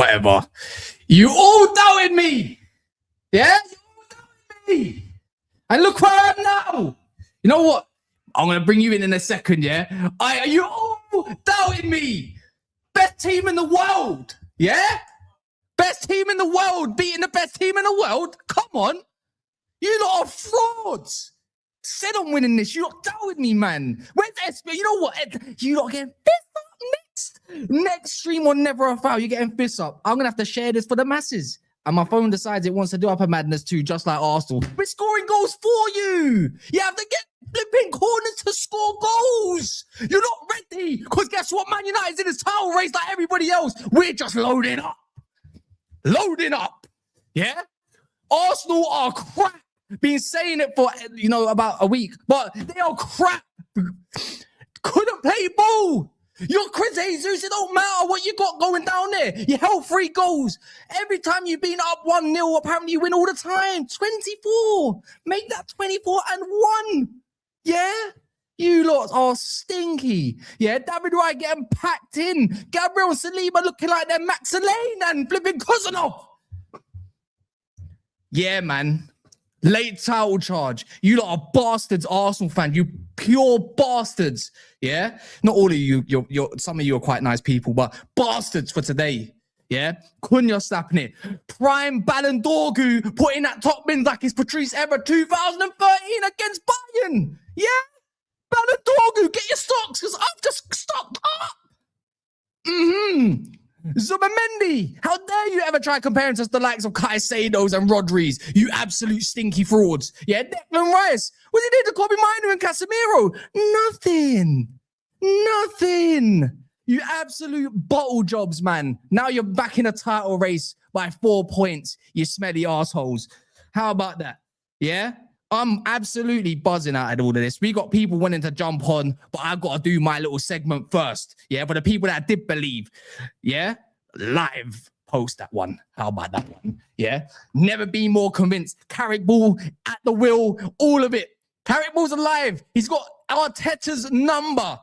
whatever. You all doubted me. Yeah? You all doubted me. And look where I am now. You know what? I'm going to bring you in a second, yeah? You all doubted me. Best team in the world. Yeah? Best team in the world. Beating the best team in the world. Come on. You lot are frauds. Said I'm winning this. You lot doubted me, man. Where's SB? You know what? You lot getting fist up next stream on Never a Foul. You're getting fist up. I'm going to have to share this for the masses. And my phone decides it wants to do Upper Madness too, just like Arsenal. We're scoring goals for you. You have to get flipping corners to score goals. You're not ready. Because guess what? Man United's in his title race like everybody else. We're just loading up. Loading up. Yeah? Arsenal are crap. Been saying it for, about a week. But they are crap. Couldn't play ball. You're Chris Jesus. It don't matter what you got going down there. You held 3 goals. Every time you've been up 1-0, apparently you win all the time. 24. Make that 24 and 1. Yeah? You lot are stinky. Yeah, David Wright getting packed in. Gabriel Saliba looking like they're Max Lane and flipping Kozanov. Yeah, man. Late title charge. You lot are bastards, Arsenal fans. You pure bastards. Yeah? Not all of you. Some of you are quite nice people, but bastards for today. Yeah? Cunha slapping it. Prime Balon Dorgu putting that top bin like it's Patrice Evra 2013 against Bayern. Yeah? Balon Dorgu, get your stocks because I've just stocked up. Zubamendi, how dare you ever try comparing us to the likes of Caicedos and Rodri's, you absolute stinky frauds. Yeah, Declan Rice, what did he do to Kobe Mino and Casemiro? Nothing. You absolute bottle jobs, man. Now you're back in a title race by 4 points, you smelly assholes. How about that? Yeah? I'm absolutely buzzing out of all of this. We got people wanting to jump on, but I've got to do my little segment first. Yeah, for the people that did believe. Yeah, live post that one. How about that one? Yeah. Never been more convinced. Carrick ball at the wheel, all of it. Carrick ball's alive. He's got Arteta's number.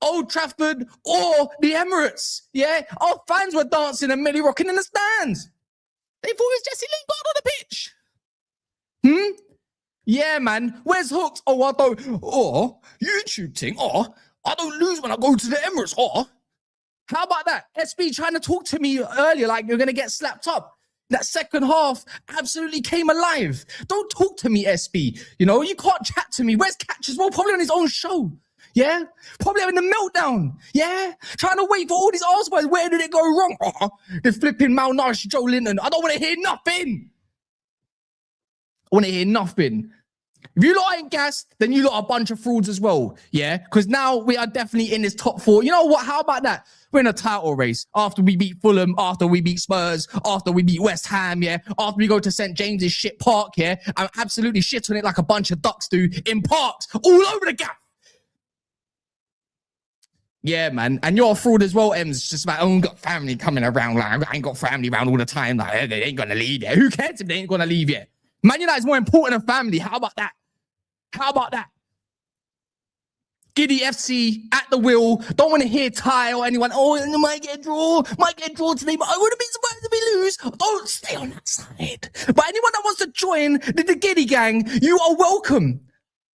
Old Trafford or the Emirates. Yeah. Our fans were dancing and Millie rocking in the stands. They thought it was Jesse Lingard on the pitch. Yeah, man. Where's Hooks? Oh, I don't. Oh, YouTube thing. Oh, I don't lose when I go to the Emirates. Oh, how about that? SB trying to talk to me earlier like you're going to get slapped up. That second half absolutely came alive. Don't talk to me, SB. You know, you can't chat to me. Where's Catch as well? Probably on his own show. Yeah? Probably having a meltdown. Yeah? Trying to wait for all these arseholes. Where did it go wrong? Oh, the flipping malnourished Joe Linton. I don't want to hear nothing. I want to hear nothing. If you lot ain't gassed, then you lot are a bunch of frauds as well. Yeah? Because now we are definitely in this top 4. You know what? How about that? We're in a title race after we beat Fulham, after we beat Spurs, after we beat West Ham, yeah? After we go to St. James's shit park, yeah? I'm absolutely shit on it like a bunch of ducks do in parks all over the gap. Yeah, man. And you're a fraud as well, Ems. Just like, oh, I got family coming around. Like, I ain't got family around all the time. Like, they ain't going to leave yet. Who cares if they ain't going to leave yet? Man United's more important than family. How about that? How about that? Giddy FC at the wheel. Don't want to hear Ty or anyone. Oh, it might get a draw today, but I wouldn't be surprised if we lose. Don't stay on that side. But anyone that wants to join the Giddy gang, you are welcome.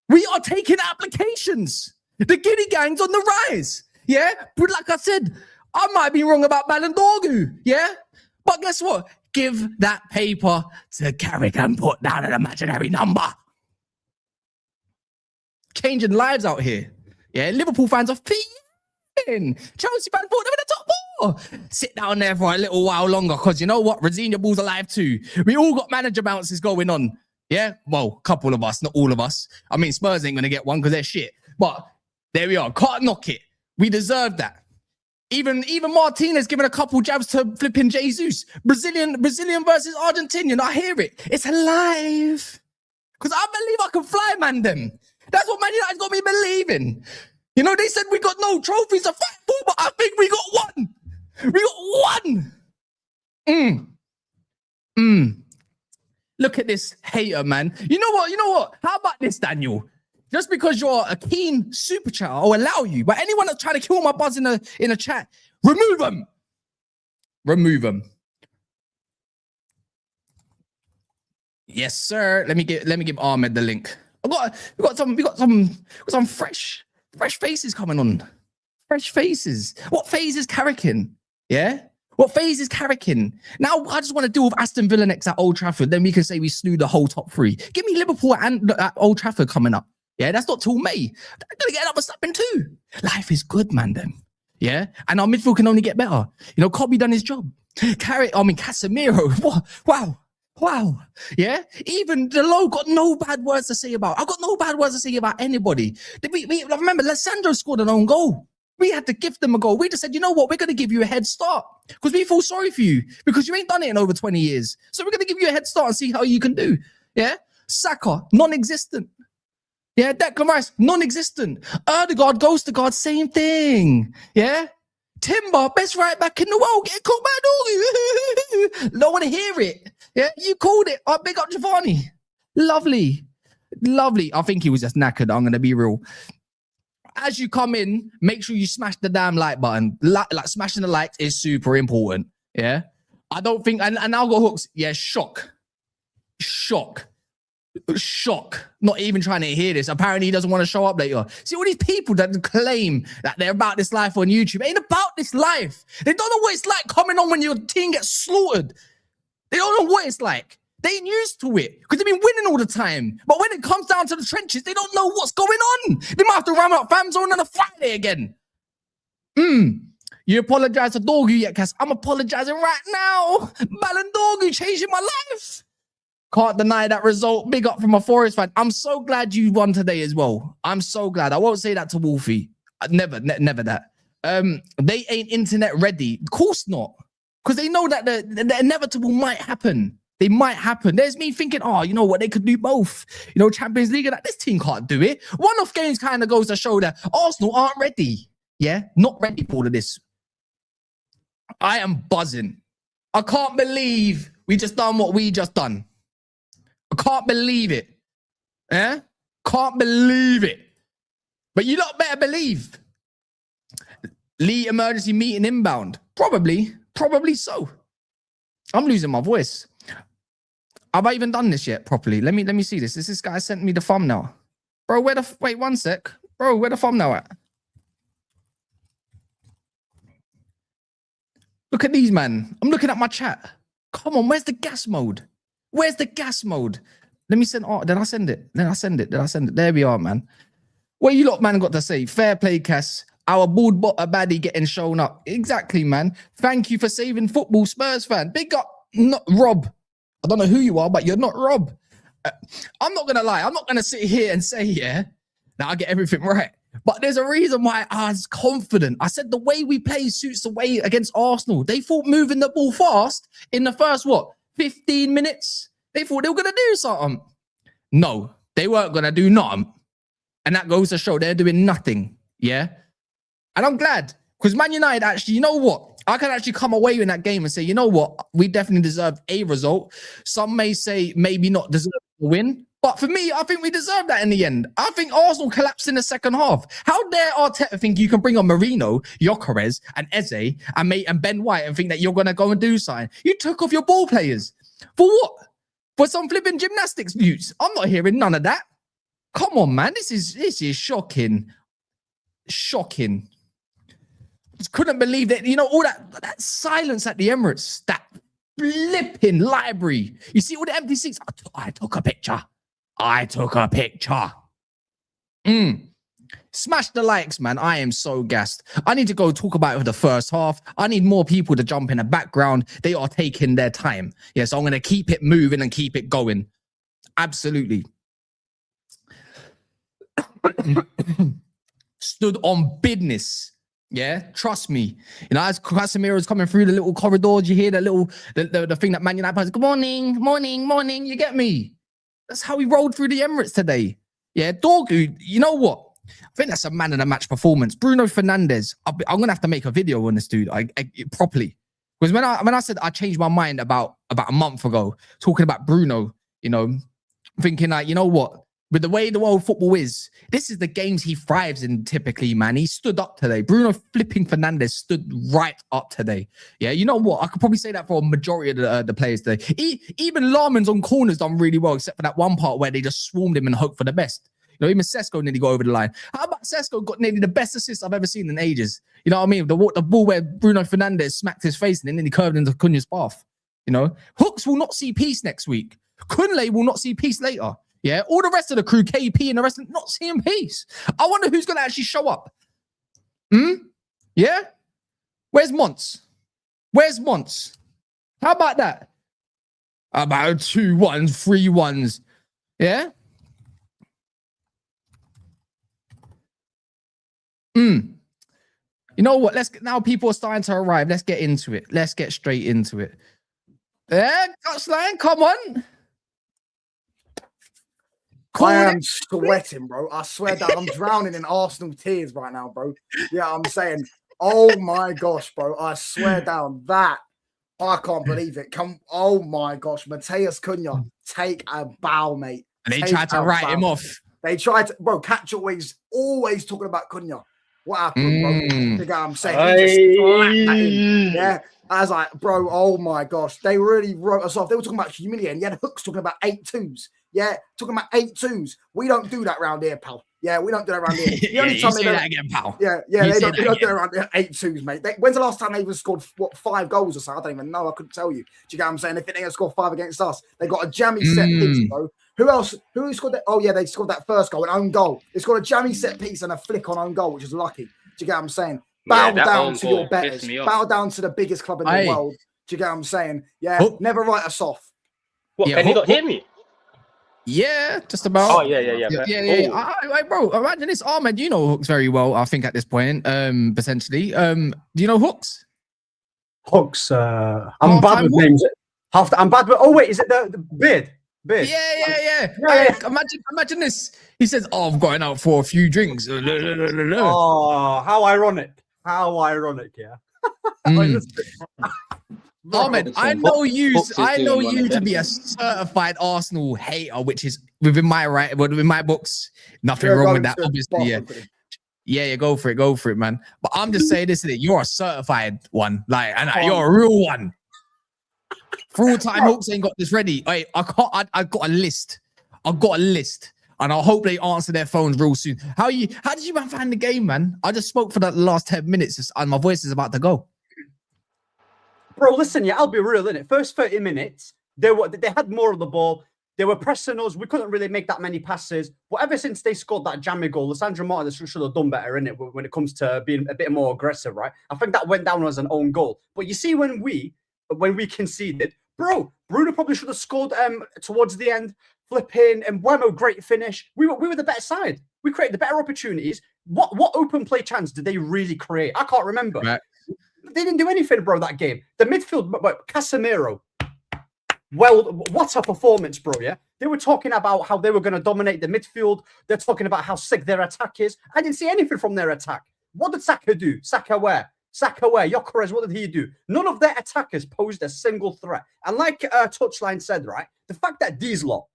We are taking applications. The Giddy gang's on the rise. Yeah? But like I said, I might be wrong about Balon Dorgu. Yeah? But guess what? Give that paper to Carrick and put down an imaginary number. Changing lives out here. Yeah, Liverpool fans are feeling. Chelsea fans put them in the top 4. Sit down there for a little while longer because you know what? Rosina Ball's alive too. We all got manager bounces going on. Yeah? Well, a couple of us, not all of us. I mean, Spurs ain't going to get one because they're shit. But there we are. Can't knock it. We deserve that. Even Martinez giving a couple jabs to flipping Jesus. Brazilian versus Argentinian. I hear it. It's alive. Because I believe I can fly, man, them. That's what Man United's got me believing. You know, they said we got no trophies to fight for, but I think we got one. We got one. Look at this hater, man. You know what? How about this, Daniel? Just because you're a keen super chatter, I'll allow you. But anyone that's trying to kill my buzz in a chat, remove them. Remove them. Yes, sir. Let me give Ahmed the link. We got some fresh faces coming on. Fresh faces. What phase is Carrick in? Yeah? What phase is Carrick in? Now I just want to deal with Aston Villa next at Old Trafford. Then we can say we slew the whole top 3. Give me Liverpool and at Old Trafford coming up. Yeah, that's not till May. I'm gonna get another slapping too. Life is good, man. Then, yeah, and our midfield can only get better. You know, Kobe done his job. Casemiro. Wow. Yeah, even Delo got no bad words to say about. I got no bad words to say about anybody. We remember Lisandro scored an own goal. We had to give them a goal. We just said, you know what, we're gonna give you a head start because we feel sorry for you because you ain't done it in over 20 years. So we're gonna give you a head start and see how you can do. Yeah, Saka non-existent. Yeah, Declan Rice, non-existent. Erdegaard, goes to guard, same thing. Yeah? Timber, best right back in the world, get caught by a dog. Don't want to hear it. Yeah, you called it. I big up Giovanni. Lovely. I think he was just knackered. I'm going to be real. As you come in, make sure you smash the damn like button. Like smashing the likes is super important. Yeah? I don't think, and I'll go hooks. Yeah, shock. Not even trying to hear this. Apparently he doesn't want to show up later. See all these people that claim that they're about this life on YouTube. It ain't about this life. They don't know what it's like coming on when your team gets slaughtered. They don't know what it's like. They ain't used to it because they've been winning all the time. But when it comes down to the trenches, they don't know what's going on. They might have to ram up fam zone on a Friday again. You apologize to Dorgu yet, Kas? I'm apologizing right now. Balon Dorgu changing my life. Can't deny that result. Big up from a Forest fan. I'm so glad you won today as well. I'm so glad. I won't say that to Wolfie. Never that. They ain't internet ready. Of course not. Because they know that the inevitable might happen. They might happen. There's me thinking, oh, you know what? They could do both. You know, Champions League, this team can't do it. One-off games kind of goes to show that Arsenal aren't ready. Yeah? Not ready for all of this. I am buzzing. I can't believe we just done what we just done. I can't believe it. Yeah? Can't believe it. But you lot better believe. Lee emergency meeting inbound. Probably so. I'm losing my voice. Have I even done this yet properly? Let me see this. This guy sent me the thumbnail. Bro, wait 1 sec. Bro, where the thumbnail at? Look at these, man. I'm looking at my chat. Come on, where's the gas mode? Where's the gas mode? Let me send. Oh, then I send it. There we are, man. What you lot, man, got to say? Fair play, Kas. Our bald baddie getting shown up. Exactly, man. Thank you for saving football, Spurs fan. Big up, not Rob. I don't know who you are, but you're not Rob. I'm not going to lie. I'm not going to sit here and say, yeah, that I get everything right. But there's a reason why I was confident. I said the way we play suits the way against Arsenal. They thought moving the ball fast in the first, 15 minutes? They thought they were going to do something. No, they weren't going to do nothing. And that goes to show they're doing nothing, yeah? And I'm glad, because Man United actually, you know what? I can actually come away in that game and say, you know what? We definitely deserved a result. Some may say maybe not deserve to win. But for me, I think we deserved that in the end. I think Arsenal collapsed in the second half. How dare Arteta think you can bring on Merino, Gyökeres, and Eze, and Ben White and think that you're going to go and do something? You took off your ball players. For what? For some flipping gymnastics use? I'm not hearing none of that. Come on, man. This is shocking. Shocking. Just couldn't believe that, all that silence at the Emirates, that flipping library. You see all the empty seats? I took a picture. Smash the likes, man. I am so gassed. I need to go talk about it for the first half. I need more people to jump in the background. They are taking their time. Yeah, so I'm going to keep it moving and keep it going. Absolutely. Stood on business. Yeah, trust me. As Casemiro's coming through the little corridors, you hear the thing that Man United plays. Good morning. You get me? That's how we rolled through the Emirates today. Yeah, Dorgu, you know what? I think that's a man of the match performance. Bruno Fernandes. I'm gonna have to make a video on this dude properly, because when I said I changed my mind about a month ago, talking about Bruno, thinking like, you know what? With the way the world football is, this is the games he thrives in typically, man. He stood up today. Bruno flipping Fernandes stood right up today. Yeah, you know what? I could probably say that for a majority of the players today. Even Larman's on corners done really well, except for that one part where they just swarmed him and hoped for the best. Even Sesko nearly got over the line. How about Sesko got nearly the best assist I've ever seen in ages? You know what I mean? The ball where Bruno Fernandes smacked his face and then he curved into Cunha's path. Hooks will not see peace next week. Kunle will not see peace later. Yeah, all the rest of the crew, KP and the rest, not seeing peace. I wonder who's going to actually show up. Yeah? Where's Monts? How about that? About 2-1s, 3-1s. Yeah? You know what? Now people are starting to arrive. Let's get into it. Let's get straight into it. Yeah, Touchline, come on. I am sweating, bro. I swear that I'm drowning in Arsenal tears right now, bro. Yeah, I'm saying, oh my gosh, bro. I swear down that. I can't believe it. Oh my gosh. Matheus Cunha, take a bow, mate. And they tried to write him off. They tried to, bro. Catch always talking about Cunha. What happened, bro? You know what I'm saying? He just slapped that in. Yeah. I was like, bro, oh my gosh. They really wrote us off. They were talking about humiliating. You had Hooks talking about 8-2s. Yeah, talking about 8-2s. We don't do that around here, pal. Yeah, we don't do that around here. The only time say that again, pal. Yeah, they don't do that around here. 8-2s, mate. When's the last time they even scored 5 goals or something? I don't even know. I couldn't tell you. Do you get what I'm saying? If they ain't scored 5 against us, they got a jammy set piece, bro. Who else? Who scored that? Oh yeah, they scored that first goal, an own goal. They scored a jammy set piece and a flick on own goal, which is lucky. Do you get what I'm saying? Bow down to your betters. Bow down to the biggest club in the world. Do you get what I'm saying? Yeah, never write us off. What? Can you not hear me? Yeah, just about. Oh, yeah. Bro, imagine this. Ahmed, you know Hooks very well, I think, at this point, potentially. Do you know Hooks? Hooks, I'm bad with names. I'm bad with, is it the beard? Yeah. Imagine this. He says, I'm going out for a few drinks. Oh, how ironic. Yeah. Ahmed, I know you to be a certified Arsenal hater, which is within my books. Nothing wrong with that, obviously. Yeah, go for it, man. But I'm just saying this, you're a certified one, like, and you're a real one. Full-time Hawks ain't got this ready. I got a list. And I hope they answer their phones real soon. How did you man find the game, man? I just spoke for the last 10 minutes and my voice is about to go. Bro, listen, yeah, I'll be real, innit? First 30 minutes, they had more of the ball. They were pressing us. We couldn't really make that many passes. But ever since they scored that jammy goal, Lisandro Martinez should have done better, innit? When it comes to being a bit more aggressive, right? I think that went down as an own goal. But you see, when we conceded, bro, Bruno probably should have scored towards the end. Flipping and Mbeumo, great finish. We were the better side. We created the better opportunities. What open play chance did they really create? I can't remember. Right. They didn't do anything, bro, that game. The midfield, Casemiro. Well, what a performance, bro, yeah? They were talking about how they were going to dominate the midfield. They're talking about how sick their attack is. I didn't see anything from their attack. What did Saka do? Saka where? Gyökeres, what did he do? None of their attackers posed a single threat. And like Touchline said, right, the fact that these lot,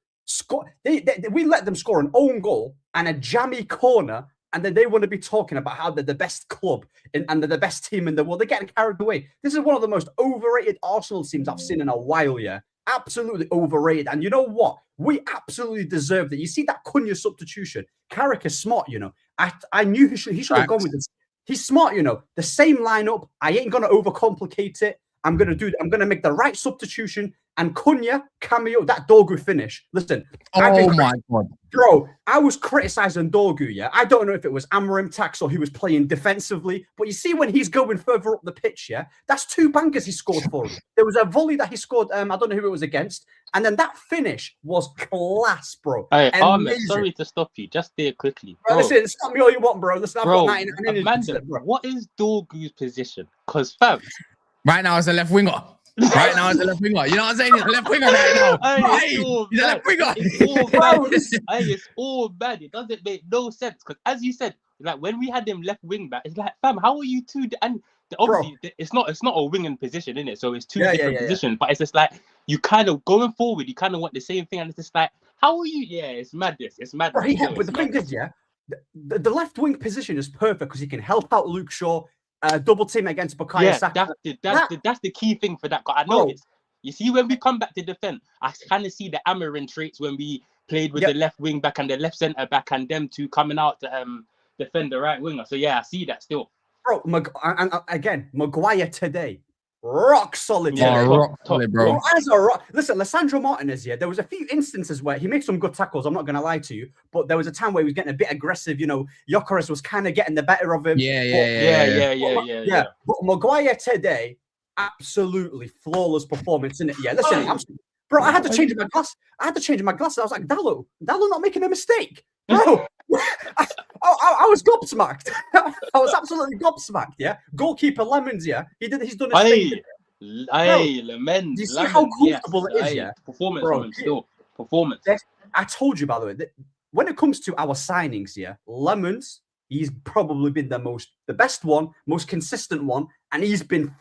we let them score an own goal and a jammy corner, and then they want to be talking about how they're the best club and they're the best team in the world. They're getting carried away. This is one of the most overrated Arsenal teams I've seen in a while, yeah. Absolutely overrated. And you know what? We absolutely deserved it. You see that Cunha substitution? Carrick is smart, you know. I knew he should have gone with this. He's smart, you know. The same lineup. I ain't going to overcomplicate it. I'm going to make the right substitution. And Cunha, cameo, that Dorgu finish. Listen. Oh, my God. Bro, I was criticizing Dorgu, yeah? I don't know if it was Amorim tax or he was playing defensively. But you see when he's going further up the pitch, yeah? That's 2 bangers he scored for him. There was a volley that he scored. I don't know who it was against. And then that finish was class, bro. Hey, Ahmed, sorry to stop you. Just there quickly. Bro, listen, stop me all you want, bro. Listen, I've got 99 Amanda, what is Dorgu's position? Because, fam... Right now, as a left winger. You know what I'm saying? He's a left winger right now. He's a left winger. It's all bad. It doesn't make no sense. Because as you said, like when we had him left wing back, it's like, fam, how are you two? And obviously, it's not a winging position, innit? So it's two different positions. But it's just like you kind of going forward. You kind of want the same thing, and it's just like, how are you? Yeah, it's madness. It's madness. Right, yeah, but the thing is, yeah, the left wing position is perfect because he can help out Luke Shaw. Double team against Bukayo Saka. That's the key thing for that. I noticed. You see, when we come back to defend, I kind of see the Amorim traits when we played with the left wing back and the left centre back, and them two coming out to defend the right winger. So yeah, I see that still. Bro, and again, Maguire today, rock solid. Yeah, rock solid, bro. Listen, Lisandro Martinez, yeah, there was a few instances where he made some good tackles. I'm not going to lie to you, but there was a time where he was getting a bit aggressive. You know, Gyökeres was kind of getting the better of him. Yeah. But Maguire today, absolutely flawless performance, innit? Yeah, listen, bro, I had to change my glass. I was like, Dallo not making a mistake, bro. I was gobsmacked. I was absolutely gobsmacked. Yeah, goalkeeper Lemons. Yeah, he's done his thing. Lemons. You see how comfortable it is. Yeah, performance from him still. Performance. I told you, by the way, that when it comes to our signings, yeah, Lemons, he's probably been the best one, most consistent one, and he's been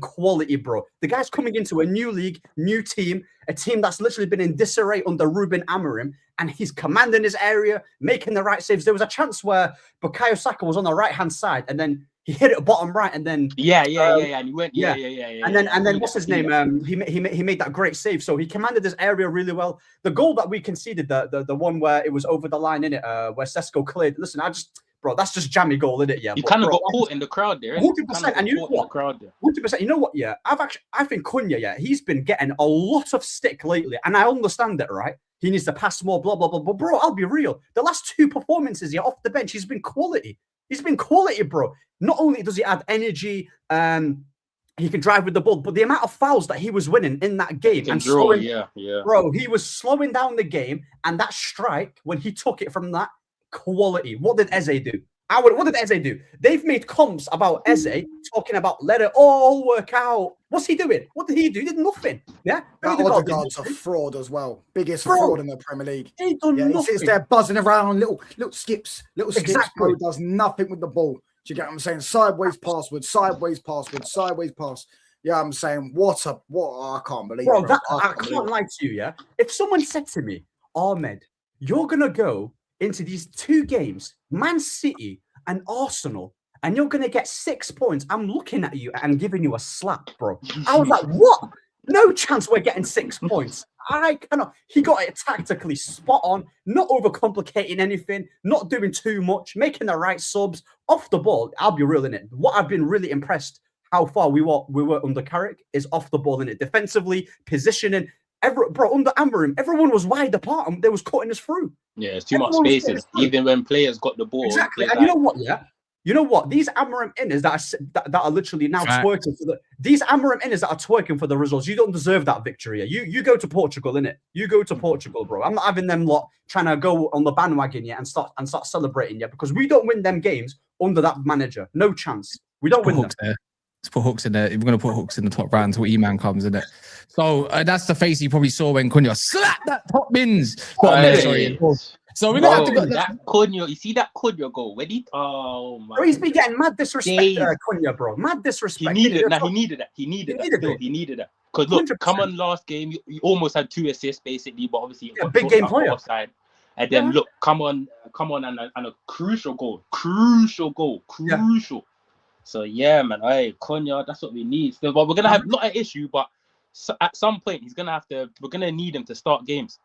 quality, bro. The guy's coming into a new league, new team, a team that's literally been in disarray under Ruben Amorim, and he's commanding his area, making the right saves. There was a chance where Bukayo Saka was on the right-hand side, and then he hit it bottom right, and then and he went and then what's his name? He made that great save, so he commanded this area really well. The goal that we conceded, the one where it was over the line, in it, where Sesko cleared. Listen, bro, that's just jammy goal, isn't it? Yeah, you kind of got caught in the crowd there. 100%. And you know what? 100%. You know what? Yeah, I think Cunha. Yeah, he's been getting a lot of stick lately, and I understand it. Right, he needs to pass more. Blah blah blah. But bro, I'll be real. The last 2 performances, off the bench, he's been quality. He's been quality, bro. Not only does he add energy, he can drive with the ball, but the amount of fouls that he was winning in that game bro, he was slowing down the game, and that strike when he took it from that. Quality. What did Eze do? What did Eze do? They've made comps about Eze talking about let it all work out. What's he doing? What did he do? He did nothing. Yeah, that Odegaard's a fraud as well. Biggest fraud in the Premier League. He sits there buzzing around, little skips. Bro, does nothing with the ball. Do you get what I'm saying? Sideways password. Yeah, I'm saying what I can't believe, Bro, bro. I can't lie to you, yeah. If someone said to me, Ahmed, you're gonna go into these 2 games, Man City and Arsenal, and you're gonna get 6 points, I'm looking at you and giving you a slap, bro. I was like, what? No chance we're getting 6 points. I cannot. He got it tactically spot on, not overcomplicating anything, not doing too much, making the right subs off the ball. I'll be real in it. What I've been really impressed how far we were under Carrick is off the ball in it, defensively, positioning. Bro, under Amorim, everyone was wide apart and they was cutting us through. Yeah, it's too much spaces. Even when players got the ball. Exactly. And you know what? Yeah. You know what? These Amorim inners that are literally now twerking for these Amorim inners that are twerking for the results. You don't deserve that victory. You go to Portugal, innit? You go to Portugal, bro. I'm not having them lot trying to go on the bandwagon yet and start celebrating yet because we don't win them games under that manager. No chance. We don't win them. Let's put hooks in there. We're going to put hooks in the top round until E-Man comes, isn't it? So that's the face you probably saw when Cunha slapped that top bins. Sorry. So we're going to have to go. That Cunha, you see that Cunha goal? When oh my. Bro, he's been getting mad disrespect, Cunha, bro. Mad disrespect. He needed that. He needed that. Because look, 100%. Come on, last game, you almost had 2 assists basically, but obviously big game player. Offside. And then look, come on, and a crucial goal. Yeah. So yeah, man, Cunha, that's what we need. So, but we're gonna have not an issue, but at some point we're gonna need him to start games.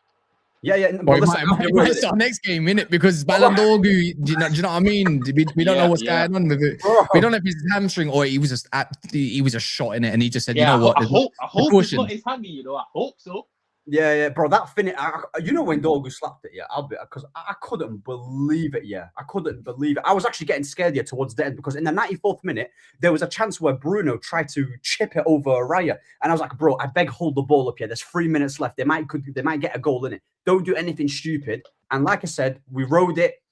Yeah. But might start next game, innit? Because Balon Dorgu, do you know what I mean? We don't know what's going on with it. We don't know if it's his hamstring or he was just shot in it, and he just said, you know what? I hope it's not his hammy, you know. I hope so. Yeah, bro. That finish, you know, when Dorgu slapped it, because I couldn't believe it. Yeah, I couldn't believe it. I was actually getting scared here towards the end because in the 94th minute there was a chance where Bruno tried to chip it over Raya, and I was like, bro, I beg, hold the ball up here. There's 3 minutes left. They might get a goal in it. Don't do anything stupid. And like I said, we rode it.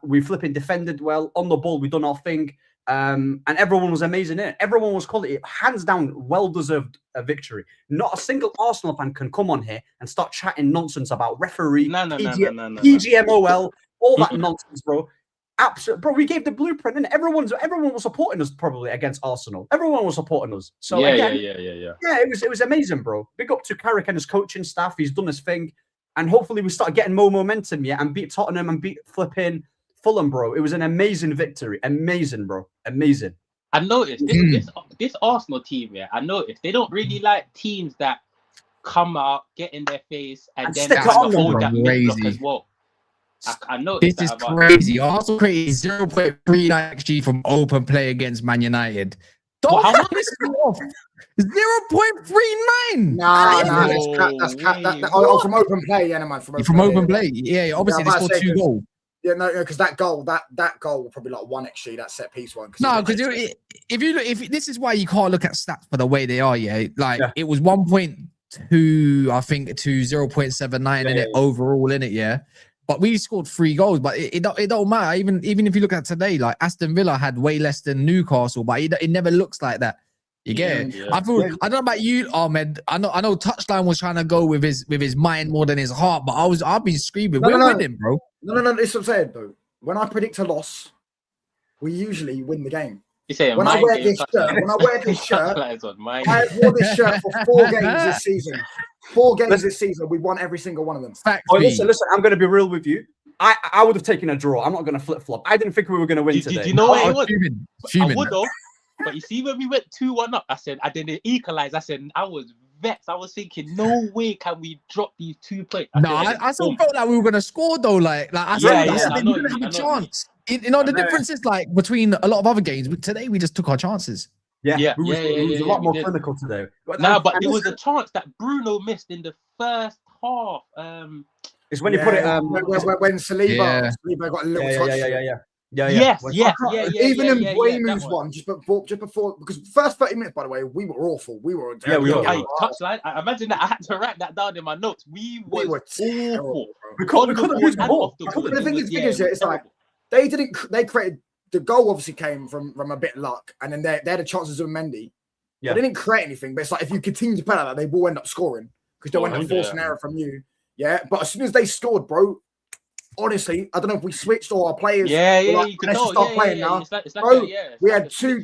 We flipping defended well on the ball. We done our thing. And everyone was amazing in it. Everyone was quality. Hands down, well-deserved a victory. Not a single Arsenal fan can come on here and start chatting nonsense about referee, PGMOL, all that nonsense, bro. Absolutely, bro. We gave the blueprint, and everyone was supporting us probably against Arsenal. Everyone was supporting us. So yeah. It was amazing, bro. Big up to Carrick and his coaching staff. He's done his thing, and hopefully we start getting more momentum, and beat Tottenham and beat flipping Fulham, bro. It was an amazing victory. Amazing, bro. Amazing. I noticed this Arsenal team, I noticed they don't really like teams that come out, get in their face, and then hold that mid-block as well. I noticed this is crazy. Arsenal created 0.39 XG from open play against Man United. Don't have this off. 0.39. That's from open play, man. From open play. Yeah, obviously they scored 2 goals. Yeah, no, because that goal will probably like 1 XG, that set piece one. No, because if this is why you can't look at stats for the way they are, it was 1.2, I think, to 0.79 in it overall in it, But we scored 3 goals, but it don't matter. Even if you look at today, like Aston Villa had way less than Newcastle, but it never looks like that. You get it? Yeah. I don't know about you, Ahmed. I know Touchline was trying to go with his mind more than his heart, but I've been screaming. We're winning, bro. No. This is what I'm saying, though. When I predict a loss, we usually win the game. You say when I wear this shirt, I have worn this shirt for 4 games this season. 4 games this season, we won every single one of them. Listen, I'm going to be real with you. I would have taken a draw. I'm not going to flip flop. I didn't think we were going to win today. Do you know what it was? I would though. But you see, when we went 2-1 up, I didn't equalize. I was vexed. I was thinking, no way can we drop these 2 points. I still felt like we were gonna score though. Like I said, they didn't have a chance. The difference is like between a lot of other games. Today we just took our chances. It was a lot more clinical today. But there was a chance that Bruno missed in the first half. It's when you put it when Saliba got a little touch. Yes. Even in Mbeumo's one, just before, because first 30 minutes, by the way, we were awful. We were touchline. I imagine that I had to write that down in my notes. We were awful. We couldn't use the ball. The thing is, it's like they created the goal. Obviously, came from a bit of luck, and then they had the chances of Mendy. Yeah, they didn't create anything, but it's like if you continue to play like that, they will end up scoring because they'll end up forcing error from you. Yeah, but as soon as they scored, bro. honestly, I don't know if we switched or our players. Yeah, like, you can let's tell. just start playing now. It's like Bro, we had like two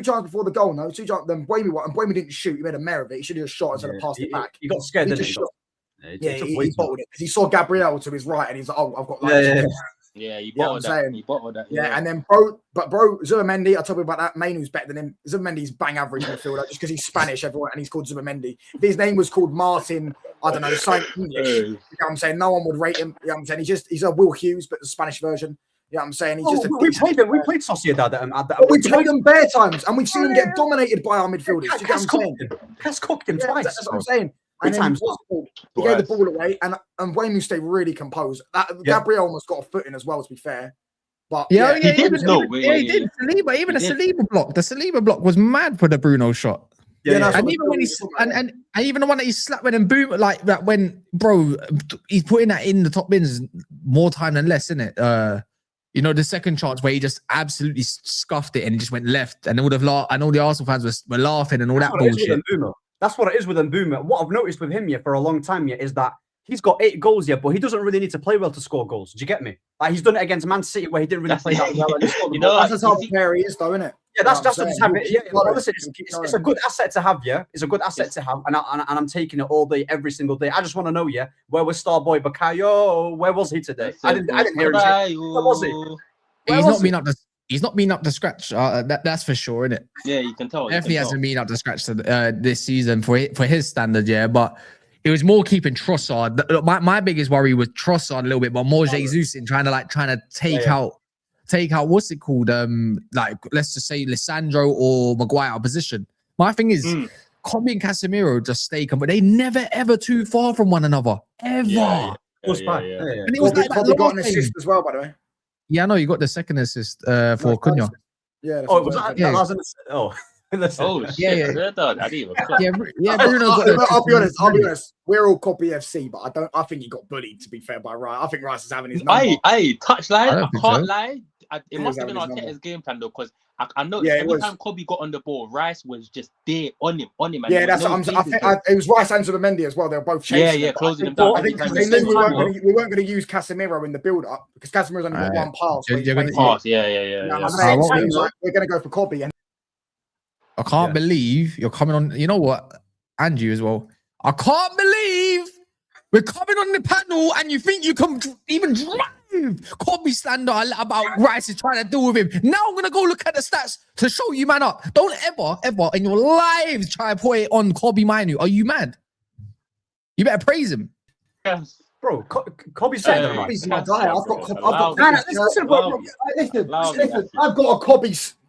chances before the goal. No, 2 chances. Then Mbeumo didn't shoot. He made a merit of it. He should have shot instead of passed it back. He got scared. He Didn't he? he bottled it because he saw Gabriel to his right, and he's like, "Oh, I've got like." He bottled that. He bottled that. Yeah, and then bro, Zubimendi, I'll tell you about that. Mainu's better than him. Zubimendi's bang average midfielder just because he's Spanish, everyone, and he's called Zubimendi. If his name was called Martin, I don't know, something English. You know what I'm saying? No one would rate him. You know what I'm saying? He's a Will Hughes, but the Spanish version. You know what I'm saying? He's we played Sociedad at we played them bare times, and we've seen them get dominated by our midfielders. Do you get what I'm saying? Kas cooked him twice. That's what I'm saying. And then he gave the ball away, and Mbeumo stayed really composed. Gabriel almost got a foot in as well, to be fair. But he did. Saliba, even the Saliba block was mad for the Bruno shot. And even when and even the one that he slapped when Mbeumo, like that when he's putting that in the top bins more time than less, isn't it? The second chance where he just absolutely scuffed it and he just went left, and all the Arsenal fans were laughing and all that bullshit. That's what it is with Mbeumo. What I've noticed with him for a long time is that he's got 8 goals but he doesn't really need to play well to score goals. Do you get me? Like he's done it against Man City where he didn't really play that well. That's how fair he is, though, isn't it? Yeah, that's just how it. Yeah, listen, it's a good asset to have. Yeah, it's a good asset to have, and I'm taking it all day, every single day. I just want to know, where was Starboy Bakayo? Where was he today? I didn't hear him. Where was he? He's not been up to scratch. That's for sure, isn't it? Yeah, you can tell. Definitely hasn't been up to scratch this season for his standard. Yeah, but it was more keeping Trossard. My biggest worry was Trossard a little bit, but more Jesus in trying to take out what's it called? Let's just say Lisandro or Maguire out of position. My thing is, Kobe and Casemiro just stay, but they never ever too far from one another ever. And it was like that got an assist as well, by the way. Yeah, I know you got the second assist for Cunha. Yeah. Was that an assist? Oh, yeah. Bruno got I'll be honest. We're all copy FC, but I think he got bullied, to be fair, by Rice. I think Rice is having his number. Touchline. I can't lie. It must have been Arteta's game plan though, because I know every time Kobe got on the ball, Rice was just there on him. Yeah, that's what I'm saying. I think it was Rice and Zubimendi as well. They were both chasing. Closing him down. I think they knew we weren't going to use Casemiro in the build-up because Casemiro's only got one pass. We're going to go for Kobe. And I can't believe you're coming on. You know what? And you as well. I can't believe we're coming on the panel and you think you can even drive Kobe slander about Rice is trying to deal with him. Now I'm going to go look at the stats to show you man up. Don't ever in your lives try to put it on Kobe Mainu. Are you mad? You better praise him. Yes. Bro, Kobe's saying Kobe's my guy. I've got a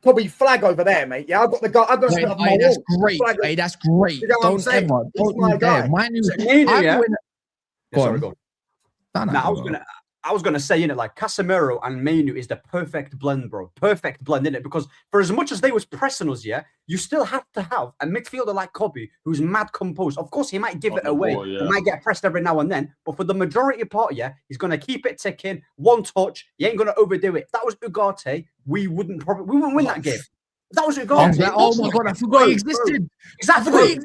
Kobe flag over there, mate. Yeah, I've got the guy. I've got that's great. Hey, that's great. You know don't ever. Don't my guy. Go on. I was gonna say, like Casemiro and Mainu is the perfect blend, bro. Perfect blend, innit? Because for as much as they was pressing us, you still have to have a midfielder like Kobe who's mad composed. Of course, he might give it away. He might get pressed every now and then, but for the majority part, he's gonna keep it ticking. One touch, he ain't gonna overdo it. If that was Ugarte, we wouldn't win that game. If that was Ugarte. Oh my god, I forgot he existed. Exactly.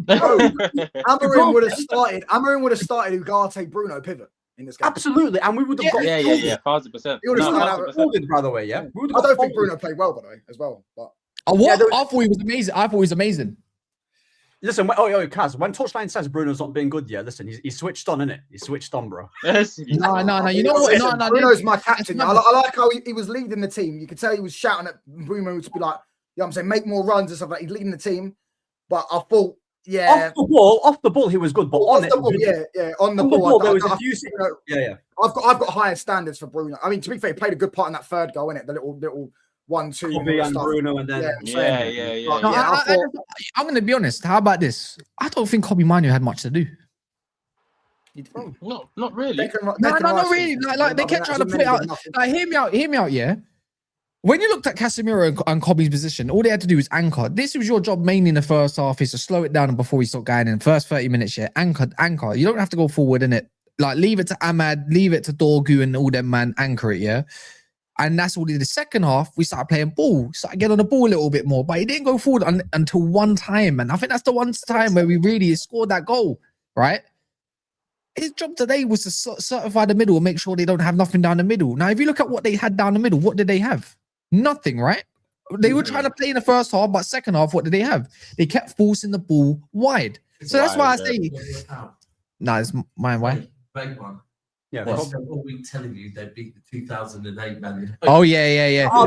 Amorim would have started. Ugarte, Bruno pivot in this game. Absolutely, and we would have got 1,000%. He would have started folded, by the way. I don't think Bruno played well, by the way, as well. But I thought he was amazing. Listen, Kas, when Touchline says Bruno's not being good, listen, he's switched on, innit? He's switched on, bro. No. You know what? Bruno's my captain. I like how he was leading the team. You could tell he was shouting at Bruno to be like, you know what I'm saying, make more runs and stuff like that. He's leading the team. But I thought, off the ball, he was good, but on the ball, on the ball, there was a few. I've got higher standards for Bruno. I mean, to be fair, he played a good part in that third goal, innit? The little 1-2. Kobe and Bruno, and then I'm going to be honest. How about this? I don't think Kobe Mainu had much to do. No, not really. Not really. Like they kept trying to put it out. Like, hear me out. Yeah. When you looked at Casemiro and Kobe's position, all they had to do was anchor. This was your job mainly in the first half, is to slow it down before we start going in. First 30 minutes, anchor. You don't have to go forward, innit? Like, leave it to Ahmad, leave it to Dorgu and all them, man, anchor it, yeah? And that's all they did. The second half, we started playing ball, started getting on the ball a little bit more, but it didn't go forward until one time, and I think that's the one time where we really scored that goal, right? his job today was to certify the middle and make sure they don't have nothing down the middle. Now, if you look at what they had down the middle, what did they have? Nothing, right? They were trying to play in the first half, but second half, what did they have? They kept forcing the ball wide. So that's why I say, nah, it's mine. Why? Big one. Yeah, They spent all week telling you they beat the 2008 man. Oh yeah. Oh,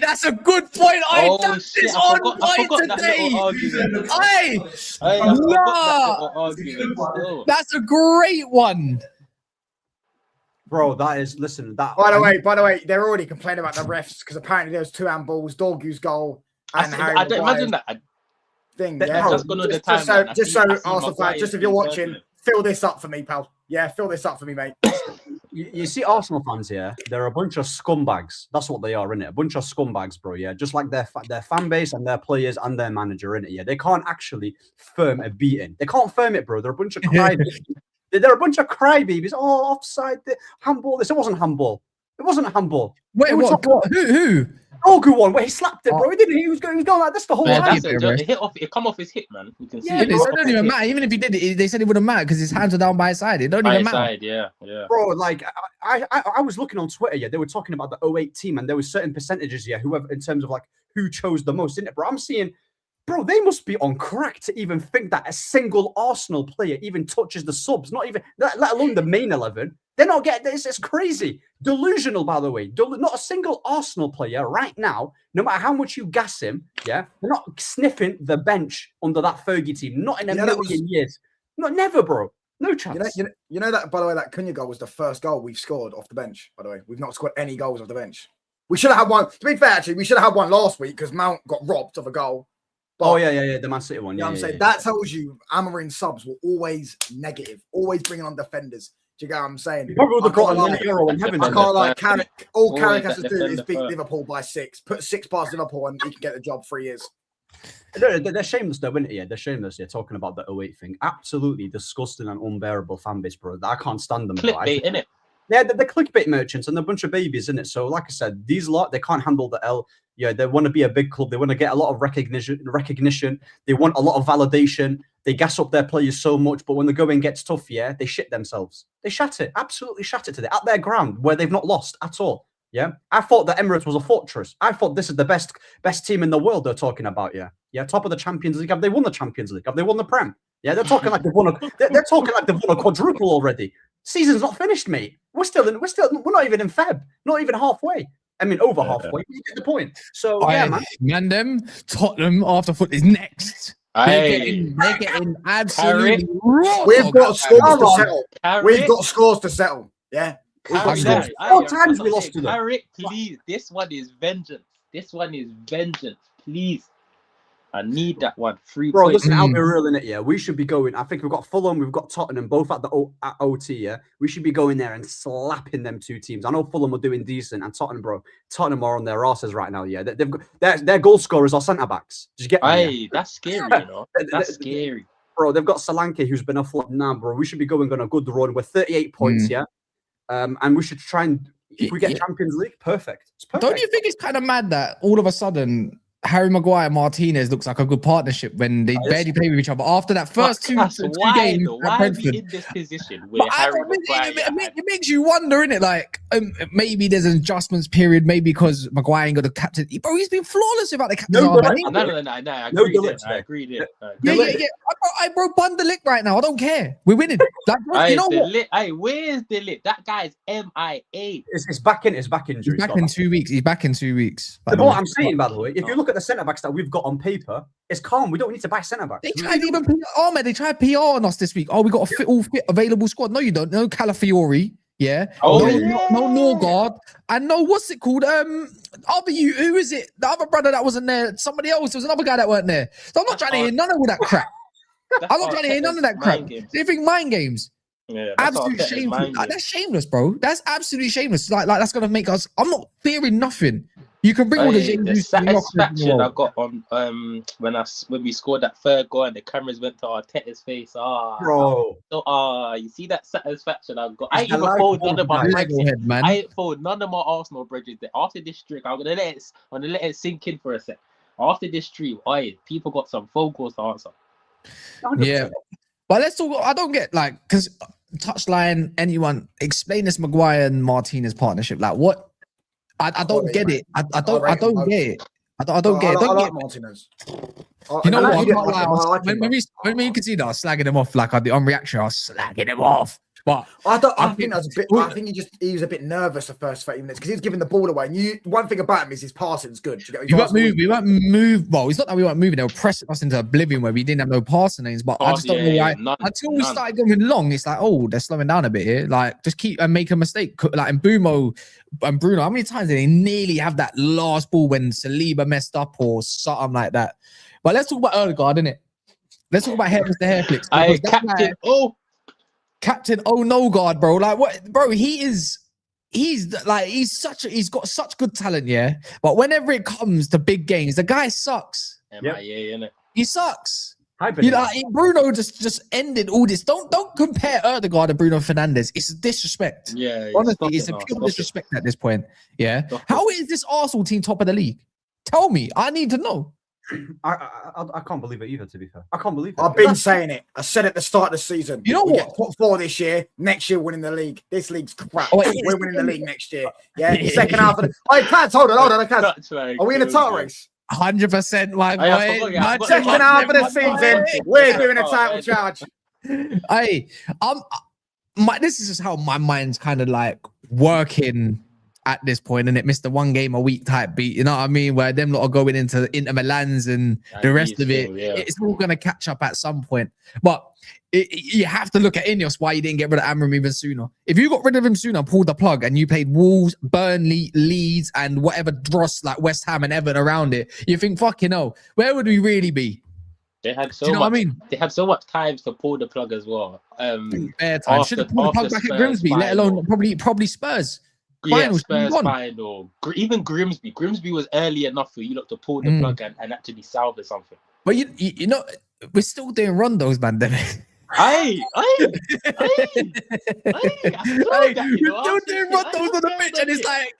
That's a good point. Oh, That's shit, this I on forgot that point little today. argument. Aye, I forgot that little argument. Still. that's a great one. bro. That is listen. That By the way, they're already complaining about the refs because apparently there was 2 handballs, Dorgu's goal, and Harry I don't imagine Maguire's that. thing. I've Yeah, just gone on the timeline. just so I see Arsenal Maguire fans, just if you're being watching, turbulent. fill this up for me, pal. Yeah, fill this up for me, mate. you see, Arsenal fans here, they're a bunch of scumbags. That's what they are, innit? A bunch of scumbags, bro. Yeah, just like their fan base and their players and their manager, innit? Yeah, they can't actually firm a beating. They can't firm it, bro. They're a bunch of crybabies. They're a bunch of crybabies. Oh, offside, handball. It wasn't handball. It wasn't a handball. Wait, what? Who? Dorgu one where he slapped it, bro. He didn't. He was going like this the whole Man, time. it come off his hip, man. You can see Yeah, it. It don't even matter. Even if he did it, they said it wouldn't matter because his hands are down by his side. It don't By even his matter. side, yeah. Bro, like I was looking on Twitter, yeah, they were talking about the 08 team, and there was certain percentages, yeah, whoever in terms of like who chose the most, isn't it, bro? I'm seeing, bro, they must be on crack to even think that a single Arsenal player even touches the subs, not even let alone the main 11. They're not getting this. It's crazy. Delusional, by the way. Not a single Arsenal player right now, no matter how much you gas him, yeah, they're not sniffing the bench under that Fergie team. Not in a million years. Not never, bro. No chance. You know that, by the way, that Cunha goal was the first goal we've scored off the bench, by the way. We've not scored any goals off the bench. We should have had one. To be fair, actually, we should have had one last week because Mount got robbed of a goal. But, Oh, yeah, the Man City one. You know Yeah, what I'm saying? yeah. That tells you Amarin subs were always negative, always bringing on defenders. Do you get what I'm saying? You probably would have I got can't an lie. hero in heaven. I can't like Carrick. All Always Carrick has that to do is defender beat first. Liverpool by 6. Put 6 past Liverpool and he can get the job 3 years. They're shameless, though, isn't it? Yeah, they're shameless. Yeah, talking about the 08 thing. Absolutely disgusting and unbearable fan base, bro. I can't stand them. Clickbait, innit? Yeah, they're clickbait merchants and they're a bunch of babies, isn't it? So, like I said, these lot, they can't handle the L. Yeah, they want to be a big club. They want to get a lot of recognition. They want a lot of validation. They gas up their players so much, but when the going gets tough, yeah, they shit themselves. They shat it, absolutely shat it today at their ground where they've not lost at all. Yeah, I thought that Emirates was a fortress. I thought this is the best team in the world. They're talking about, yeah, top of the Champions League. Have they won the Champions League? Have they won the Prem? Yeah, they're talking like they've won they're talking like they've won a quadruple already. Season's not finished, mate. We're not even in Feb, not even halfway. I mean, over halfway. You get the point. So yeah, man. Them Tottenham after foot is next. They're getting absolutely raw. We've got scores to settle. We've got scores to settle. Yeah. Carrick, 4 times we lost to them. Carrick, please. This one is vengeance. Please. I need that one. 3 Bro, points. listen, I'll be real in it, yeah. We should be going. I think we've got Fulham, we've got Tottenham, both at the at OT, yeah. We should be going there and slapping them 2 teams. I know Fulham are doing decent, and Tottenham are on their asses right now, yeah. They've got their goal scorers are centre backs. Did you get me? Hey, that's scary, you know. That's scary. Bro, they've got Solanke, who's been a flop now, bro. We should be going on a good run. We're 38 points, yeah. And we should try and if we get Champions League, perfect. It's perfect. Don't you think it's kind of mad that all of a sudden Harry Maguire Martinez looks like a good partnership when they barely play with each other after that first two games? Why are we in this position where Harry Maguire? It makes you wonder, innit? Like maybe there's an adjustments period, maybe because Maguire ain't got the captain. Bro, he's been flawless without the captain. No, I agree. Yeah. I broke Bundelik right now. I don't care. We're winning. Like, you know what? Hey, where's the lit? That guy's MIA. It's back injury. He's back in 2 weeks. He's back in 2 weeks. But what I'm saying, by the way, if you look at the centre backs that we've got on paper, it's calm. We don't need to buy centre backs. They tried They tried PR on us this week. Oh, we got a all fit available squad. No, you don't. No Calafiori. Yeah. No Norgard. And no, what's it called? Who is it? The other brother that wasn't there. Somebody else. There was another guy that weren't there. So I'm not trying to hear none of all that crap. I'm not trying to hear none of that crap. They think mind games. Yeah, absolutely shameful. That's shameless, bro. That's absolutely shameless. Like that's gonna make us. I'm not fearing nothing. You can bring all the satisfaction I got on when we scored that third goal and the cameras went to Arteta's face. Bro. You see that satisfaction I got. I ain't even fold none of my Brexit. I ain't fold none of my Arsenal bridges. After this streak, I'm gonna let it sink in for a sec. After this streak, people got some phone calls to answer. 100%. Yeah. But let's talk. I don't get because touchline, anyone, explain this Maguire and Martinez partnership. Like what? I don't get it. I don't get it. I don't get it. I like Martinez. You know what? When we can see that I was slagging him off like on reaction, I was slagging him off. But I think that's a bit. I think he was a bit nervous the first 30 minutes because he was giving the ball away. And one thing about him is his passing's good. We weren't move. Well, it's not that we weren't moving. They were pressing us into oblivion where we didn't have no passing lanes. But I just don't know why. Until we started going long, it's like, oh, they're slowing down a bit here. Like, just keep and make a mistake. Like Mbeumo and Bruno, how many times did they nearly have that last ball when Saliba messed up or something like that? But let's talk about Ødegaard, innit? Let's talk about Mr. Hairflicks. Captain oh no guard, bro. Like what, bro? He's got such good talent, yeah. But whenever it comes to big games, the guy sucks. He sucks. Bruno just ended all this. Don't compare Ødegaard to Bruno Fernandes. It's a disrespect. Yeah, honestly, it's a pure disrespect at this point. Yeah. How is this Arsenal team top of the league? Tell me. I need to know. I can't believe it either, to be fair. I can't believe it. I've been saying it. I said at the start of the season. You know what? Get top 4 this year. Next year, winning the league. This league's crap. We're winning the league next year. Yeah. Second half of the. Hey, Cats, hold on. Are we in a title race? 100%, my boy. Second half of the season, we're doing a title charge. Hey, this is just how my mind's kind of like working at this point, and it missed the 1 game a week type beat, you know what I mean? Where them lot are going into Inter Milans and the rest of it. It's all going to catch up at some point. But you have to look at Ineos why you didn't get rid of Amram even sooner. If you got rid of him sooner, pulled the plug, and you played Wolves, Burnley, Leeds, and whatever dross like West Ham and Everton around it, you think, fucking hell, where would we really be? They had so much. They had so much time to pull the plug as well. Fair time. Should have pulled the plug back at Grimsby, let alone probably Spurs. Spurs final. Even Grimsby. Grimsby was early enough for you lot to pull the plug and actually salvage something. But you know, we're still doing rondos, man. We're still doing rondos on the pitch, and it's like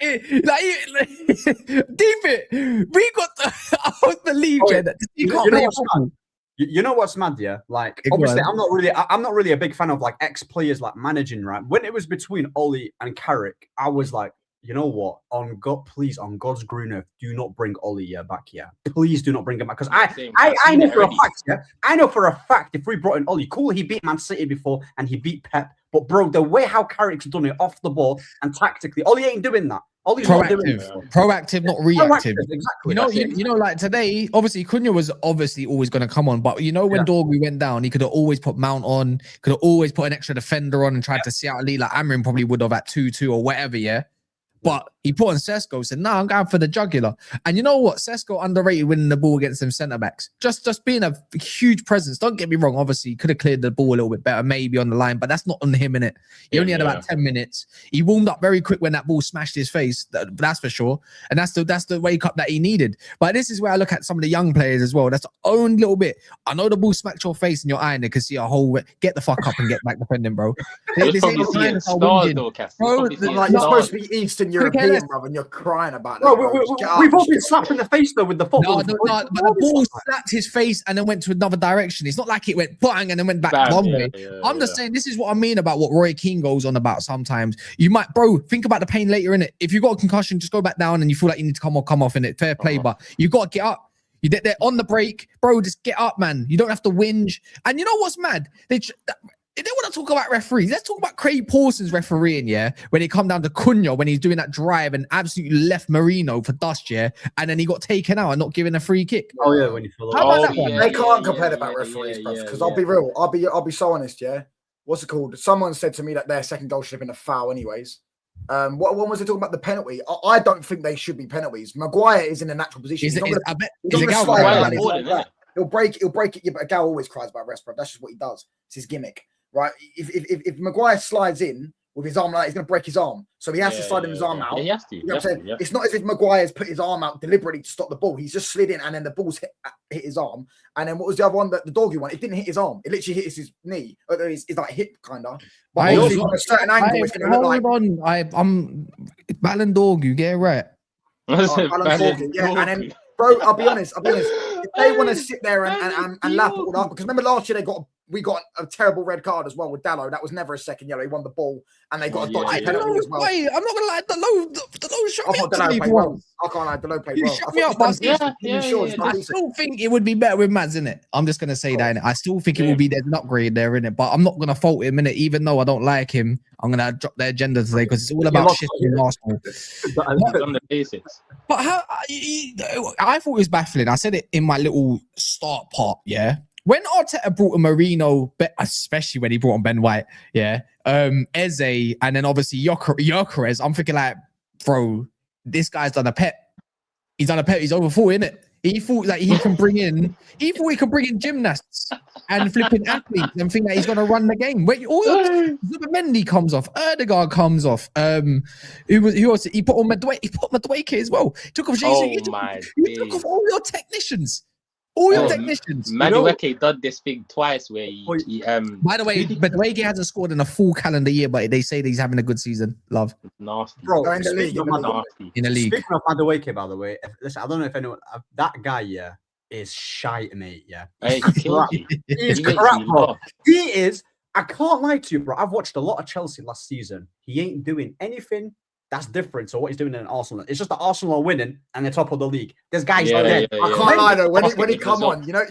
deep it. We got. I don't believe that you can't play football. You know what's mad, yeah? Like, obviously, I'm not really a big fan of like ex-players like managing, right? When it was between Ollie and Carrick, I was like, you know what? On God's green earth, do not bring Ollie back here. Please do not bring him back. Because I know for a fact, yeah? I know for a fact if we brought in Ollie, cool, he beat Man City before and he beat Pep. But bro, the way how Carrick's done it off the ball and tactically, Ollie ain't doing that. Proactive, not reactive. Exactly. You know, like today, obviously Cunha was obviously always going to come on, but you know when Dorgu went down, he could have always put Mount on, could have always put an extra defender on and tried to see out a lead like Amrin probably would have at 2-2 or whatever, yeah. But he put on Sesko, said, I'm going for the jugular. And you know what? Sesko underrated winning the ball against them centre-backs. Just being a huge presence. Don't get me wrong. Obviously, he could have cleared the ball a little bit better, maybe on the line, but that's not on him, innit? He only had about 10 minutes. He warmed up very quick when that ball smashed his face. That's for sure. And that's the wake up that he needed. But this is where I look at some of the young players as well. That's the only little bit. I know the ball smacked your face and your eye and they can see a whole... Get the fuck up and get back defending, bro. This ain't the time to start, though, Kas. Bro, you're supposed to be Eastern European, brother. You're crying about that. Bro, we've all been slapped in the face though with the football. No, but the ball slapped his face and then went to another direction. It's not like it went bang and then went back one way. I'm just saying this is what I mean about what Roy Keane goes on about sometimes. You might, bro, think about the pain later in it. If you got a concussion, just go back down and you feel like you need to come off in it. Fair play, but you got to get up. They're on the break, bro. Just get up, man. You don't have to whinge. And you know what's mad? They want to talk about referees. Let's talk about Craig Pawson's refereeing, yeah? When it come down to Cunha, when he's doing that drive and absolutely left Merino for dust, yeah? And then he got taken out and not given a free kick. Oh, yeah, when you follow How about that one? They can't complain about referees, bro. Because I'll be real. I'll be so honest, yeah? What's it called? Someone said to me that their second goal should have been a foul anyways. What one was they talking about the penalty? I don't think they should be penalties. Maguire is in a natural position. He'll break it. Yeah, but Gal always cries about rest, bro. That's just what he does. It's his gimmick. Right, if Maguire slides in with his arm like he's going to break his arm, so he has to slide his arm out. He has to. You know what I'm saying? It's not as if Maguire's put his arm out deliberately to stop the ball. He's just slid in, and then the ball's hit his arm. And then what was the other one? The Dorgu one. It didn't hit his arm. It literally hit his knee, or his like hip, kind of. But on a certain angle, it's going to look like. I'm Balon Dorgu. Get it right. And then, bro, I'll be honest. If they want to sit there and lap it all up, because remember last year they got we got a terrible red card as well with Dalot. That was never a second yellow. He won the ball, and they got a dodgy penalty as well. Wait, I'm not gonna lie. Dalot shut I me thought up Dalot today played for well. once. I can't lie, Dalot played You well. shut me up, but I I still think it would be better with Mads, innit? I'm just gonna say that, innit? I still think it will be there's an upgrade there, innit? But I'm not gonna fault him, innit? Even though I don't like him, I'm gonna drop their agenda today because it's all about shit in Arsenal. On the basics. But how I thought it was baffling. I said it in my little start part, yeah. When Arteta brought a Merino, especially when he brought on Ben White, yeah, Eze, and then obviously Gyökeres, I'm thinking like, bro, this guy's done a pet. He's done a pet. He's over 40, innit? He thought that he can bring in gymnasts and flipping athletes and think that he's going to run the game. Wait, all your Zubimendi comes off, Erdegaard comes off. Who else? He put on Madueke. He put Madueke as well. He took off Jesus. You took off all your technicians. All your technicians. Madueke done this thing twice where he by the way, Madueke hasn't scored in a full calendar year, but they say that he's having a good season. Love. Nasty. Bro, in the league. In the league. Speaking of Madueke, by the way, listen, I don't know if anyone, that guy, yeah, is shite, mate, yeah. Hey, He's crap, bro. He is, I can't lie to you, bro. I've watched a lot of Chelsea last season. He ain't doing anything that's different. So what he's doing in Arsenal, it's just that Arsenal are winning and they're top of the league. There's guys like that. I can't lie though. When he come on, you know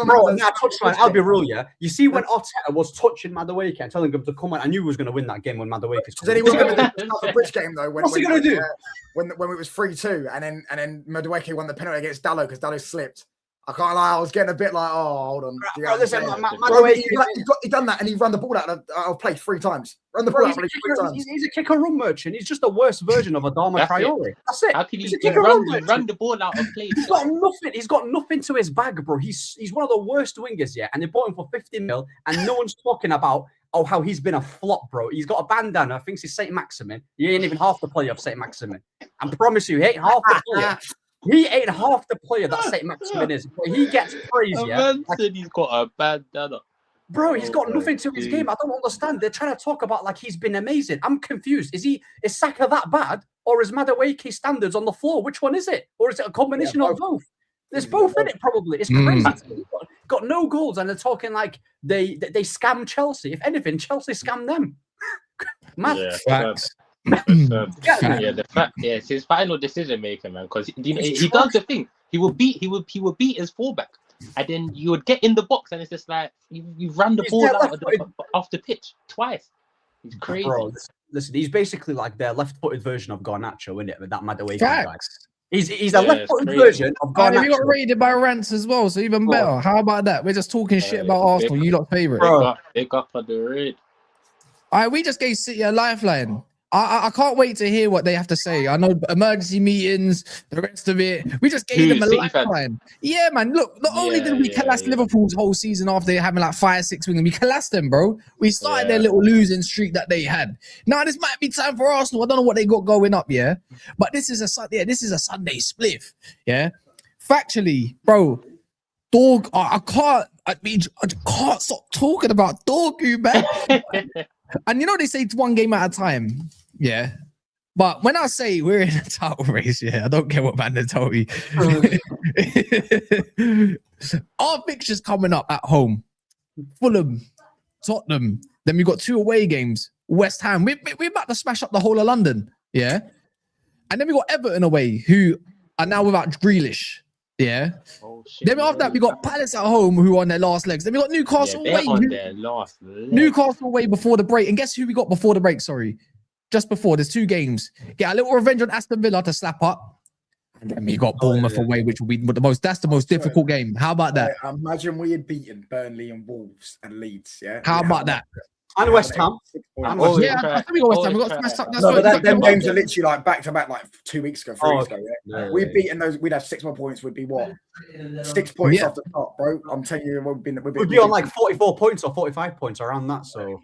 bro, I'll be real, yeah. You see when Arteta was touching Madueke and telling him to come on, I knew he was going to win that game when Madueke. Is anyone going to do the bridge game though? What's he going to do? When it was 3-2 and then Madueke won the penalty against Dalot because Dalot slipped. I can't lie, I was getting a bit like, oh, hold on. Bro, listen, he done that and he ran the ball out of play 3 times. Run the ball out of play 3 times. He's a kick and run merchant. He's just a worse version of Adama Traore. That's it. How can he run the ball out of play? He's got nothing. He's got nothing to his bag, bro. He's one of the worst wingers, yeah. And they bought him for 50 mil, and no one's talking about how he's been a flop, bro. He's got a bandana. Thinks he's Saint Maximin. He ain't even half the player of Saint Maximin. I promise you, he ain't half the player. He ain't half the player that Saint Maximin is. But he gets praise, yeah. Said he's got a bandana. Bro, he's got nothing to his game. I don't understand. They're trying to talk about like he's been amazing. I'm confused. Is Saka that bad? Or is Madueke standards on the floor? Which one is it? Or is it a combination of both? There's both in it, probably. It's crazy. Got no goals, and they're talking like they scam Chelsea. If anything, Chelsea scammed them. Mad. It's his final decision maker, man. Because he does the thing. He will beat his fullback, and then you would get in the box, and it's just like you ran the ball out off the pitch twice. He's crazy. Bro, listen, he's basically like their left-footed version of Garnacho, isn't it? With that Madueke guy. He's a left-footed version of Garnacho. And he got raided by Rants as well, so even better. How about that? We're just talking shit about Arsenal. You lot's favourite. They got for the raid. All right, we just gave City a lifeline. I can't wait to hear what they have to say. I know emergency meetings, the rest of it. We just gave them a lifeline. Yeah, man. Look, not only did we collapse Liverpool's whole season after having like 5-6 wingers, we collapsed them, bro. We started their little losing streak that they had. Now this might be time for Arsenal. I don't know what they got going up, yeah. But this is a Sunday spliff, yeah. Factually, bro. Dorg, I can't stop talking about Dorgu, man. And you know they say it's one game at a time, yeah. But when I say we're in a title race, yeah, I don't care what Van told me. Our fixtures coming up at home: Fulham, Tottenham. Then we got 2 away games. West Ham. We're about to smash up the whole of London, yeah. And then we got Everton away, who are now without Grealish. Yeah. Oh, shit, then after that, we got Palace at home, who are on their last legs. Then we got Newcastle away. Newcastle away before the break. And guess who we got before the break? Sorry. Just before. There's 2 games. Get a little revenge on Aston Villa to slap up. And then we got Bournemouth away, which will be that's the most difficult game. How about that? Imagine we had beaten Burnley and Wolves and Leeds, yeah? How about that? And West Ham. I think we got West Ham. We got smashed up. But them games are literally like back to back, like 2 weeks ago, 3 weeks ago. Yeah? We've beaten those. We'd have 6 more points. We'd be what? 6 points off the top, bro. I'm telling you, we'd be on like 44 points or 45 points around that. So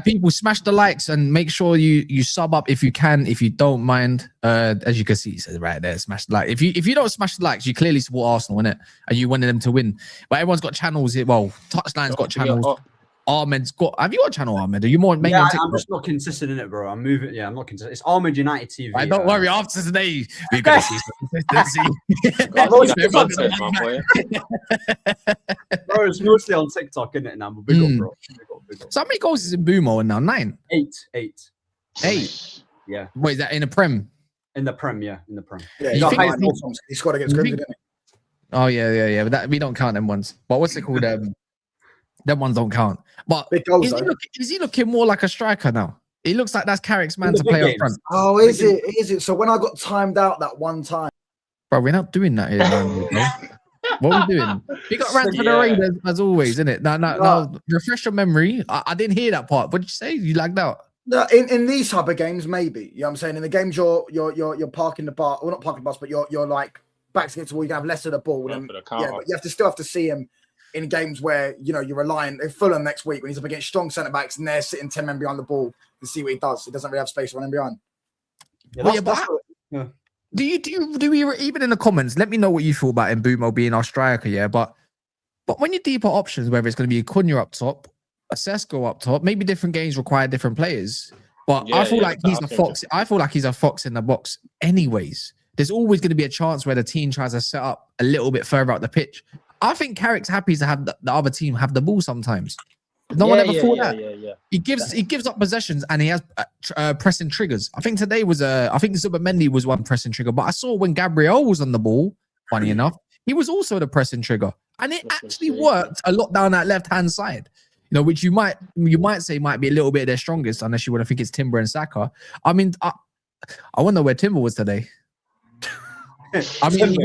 people smash the likes and make sure you sub up if you can. If you don't mind, as you can see, it says right there, smash the like. If you don't smash the likes, you clearly support Arsenal, innit? And you wanted them to win. But everyone's got channels. Touchline's got channels. Ahmed's got. Have you got a channel, Ahmed? Are you more mainly Yeah, on TikTok? I'm just not consistent in it, bro. I'm moving. Yeah, I'm not consistent. It's Ahmed United TV. Right, don't worry. After today, we're gonna see some consistency. Bro, it's mostly on TikTok, isn't it? Now, but big up, bro. Big up. So how many goals is Mbeumo now? 9, 8. 8. Yeah. Wait, is that in the Prem? In the Prem, yeah. In the Prem. Yeah, he scored against Grimsby, didn't he? Oh yeah. But that we don't count them ones. But what's it called? Them ones don't count. But Big goals, is he looking more like a striker now? He looks like that's Carrick's man to play up front. Oh, is it? Is it? So when I got timed out that one time, Bro, we're not doing that here, man. What are we doing? We got ran for the Raiders as always, isn't it? No. Refresh your memory. I didn't hear that part. What did you say? You lagged out. No, in these type of games, maybe. You know what I'm saying? In the games you're parking the bar, well, not parking the bus, but you're like backs against the wall, you can have less of the ball. And, yeah, but you still have to see him in games where you're relying. Fulham next week when he's up against strong centre backs and they're sitting 10 men behind the ball to see what he does. He doesn't really have space to run him behind. Yeah, Do you even in the comments? Let me know what you feel about Mbeumo being our striker, yeah. But when you're deeper options, whether it's going to be a Cunha up top, a Sesko up top, maybe different games require different players. But I feel like he's a fox. I feel like he's a fox in the box. Anyways, there's always going to be a chance where the team tries to set up a little bit further out the pitch. I think Carrick's happy to have the other team have the ball sometimes. No one ever thought that. Yeah. He gives up possessions and he has pressing triggers. I think today was I think Zubimendi was one pressing trigger, but I saw when Gabriel was on the ball, funny enough, he was also the pressing trigger. And it actually worked a lot down that left-hand side. You know, which you might say might be a little bit their strongest, unless you want to think it's Timber and Saka. I mean, I wonder where Timber was today. I mean,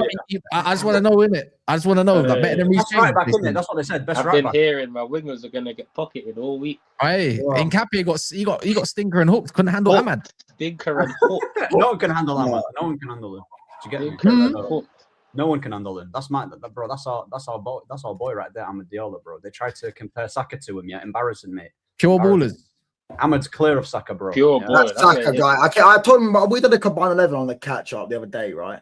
I just want to know, innit? I just want to know. Like, better than That's right back, isn't it? That's what they said. Best I've been hearing my wingers are gonna get pocketed all week. Hey, Nkapie got Stinker and Hooked. Couldn't handle Ahmad. Stinker and Hooked. No one can handle Ahmad. No one can handle him. Do you get me? No one can handle him. That's bro. That's our boy right there, Ahmad Diallo, bro. They tried to compare Saka to him, yeah. Embarrassing, mate. Pure ballers. Ahmad's clear of Saka, bro. Pure baller. That Saka guy. I told him we did a combined 11 on the catch up the other day, right?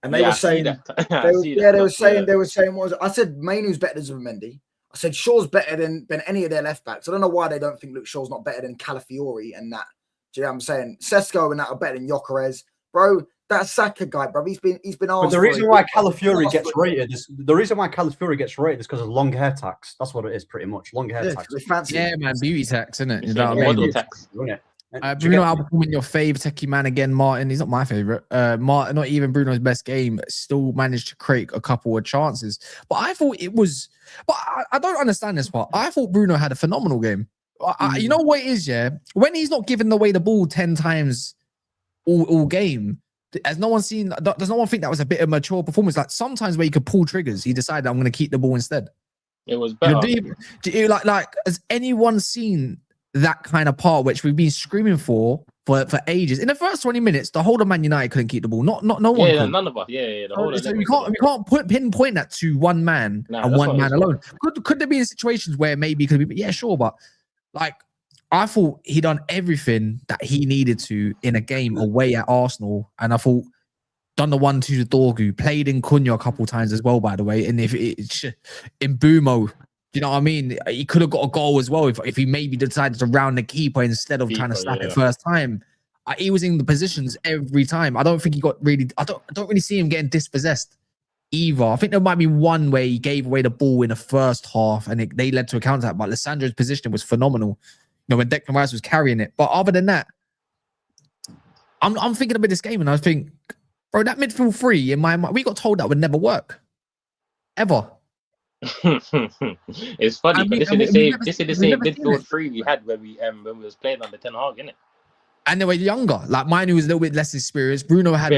And they were saying, they were saying, what was it? I said Mainoo's better than Zubimendi. I said Shaw's better than any of their left backs. I don't know why they don't think Luke Shaw's not better than Calafiori and that. Do you know what I'm saying? Sesko and that are better than Gyökeres, bro. That Saka guy, bro. He's been asked. But the reason why Calafiori gets rated is because of long hair tax. That's what it is, pretty much. Long hair tax. Yeah, man, beauty tax, isn't it? You know what I mean? Tax, isn't it? Bruno Albertine, your fave techie man again, Martin. He's not my favorite. Martin, not even Bruno's best game, still managed to create a couple of chances. But I thought it was. But I don't understand this part. I thought Bruno had a phenomenal game. You know what it is, yeah? When he's not giving away the ball 10 times all game, has no one seen? Does no one think that was a bit of mature performance? Like sometimes where he could pull triggers, he decided I'm going to keep the ball instead. It was better. Like has anyone seen that kind of part which we've been screaming for ages? In the first 20 minutes, the whole of Man United couldn't keep the ball. No one. Yeah, none of us. Yeah. So we can't pinpoint that to one man and one man alone. Could there be in situations where maybe could be? Yeah, sure, but like I thought he done everything that he needed to in a game away at Arsenal, and I thought done the 1-2 to Dorgu, played in Cunha a couple times as well, by the way, and if in Mbeumo. You know what I mean? He could have got a goal as well if he maybe decided to round the keeper instead of trying to slap it first time. He was in the positions every time. I don't think he got really. I don't really see him getting dispossessed either. I think there might be one where he gave away the ball in the first half and they led to a counter attack. But Lisandro's positioning was phenomenal. You know, when Declan Rice was carrying it. But other than that, I'm thinking about this game and I think, bro, that midfield three in my mind, we got told that would never work, ever. It's funny, but this is the same midfield three we had when we was playing under Ten Hag, innit? And they were younger. Like mine was a little bit less experienced. Bruno had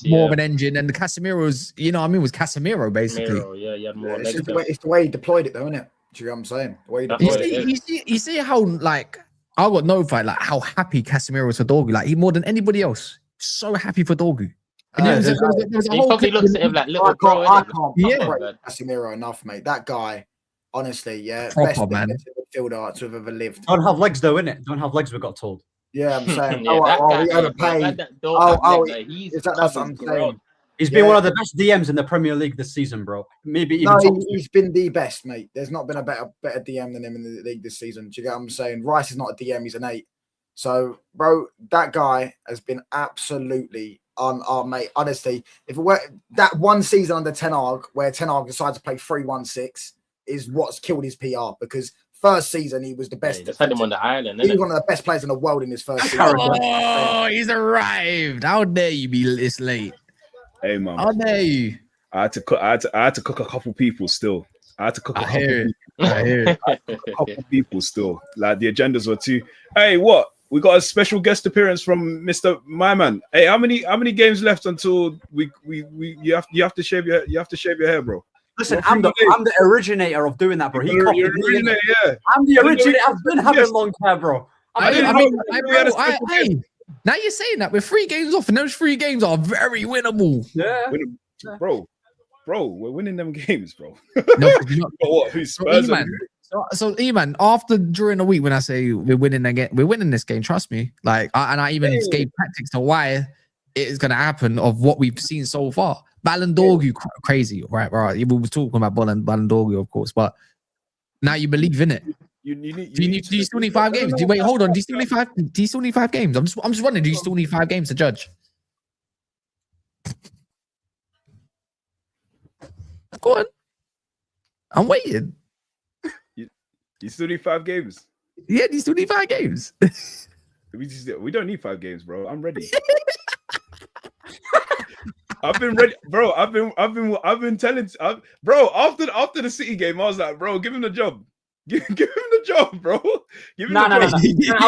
more of an engine, and the Casemiro's, you know what I mean, was Casemiro basically. He had more. It's the way he deployed it, though, isn't it? Do you know what I'm saying? The way he deployed it. You see how like I got notified like how happy Casemiro was for Dorgu. Like he more than anybody else. So happy for Dorgu. And there was a he whole probably looks at him like little bro. I can't rate Casemiro enough, mate. That guy, honestly, yeah, proper best man. midfielder to have ever lived. Don't have legs though, innit? Don't have legs. We got told. Yeah, I'm saying. We overpaid. That's what I'm saying. He's been one of the best DMs in the Premier League this season, bro. Maybe even he's been the best, mate. There's not been a better DM than him in the league this season. Do you get what I'm saying? Rice is not a DM, he's an 8. So, bro, that guy has been absolutely mate. Honestly, if it were that one season under Ten Hag, where Ten Hag decided to play 3-1-6, is what's killed his PR, because first season he was the best. Just had him on the island. He was one of the best players in the world in his first season. Oh, he's arrived! How dare you be this late? Hey, man. How dare you? I had to cook a couple people still. I had to cook a couple people. I hear it. A couple people still. Like the agendas were too. Hey, what? We got a special guest appearance from Mr. My Man. Hey, how many games left until you have to shave your hair, bro? Listen, I'm the originator of doing that, bro. He copied me. Yeah. I'm the originator. I've been having long hair, bro. Now you're saying that we're 3 games off, and those 3 games are very winnable. Yeah, bro, we're winning them games, bro. No, you're not. Who's Spurs? So, Eman, during the week when I say we're winning this game, trust me. Like, I even gave tactics to why it is going to happen of what we've seen so far. Balon Dorgu, crazy, right? We were talking about Balon Dorgu, of course, but now you believe in it. Do you still need 5 games? Hold on. Do you still need 5 games? I'm just wondering. Do you still need 5 games to judge? Go on. I'm waiting. You still need 5 games? Yeah, you still need 5 games. We don't need 5 games, bro. I'm ready. I've been ready, bro. I've been telling, bro. After the City game, I was like, bro, give him the job. Give him the job, bro. Give him the job.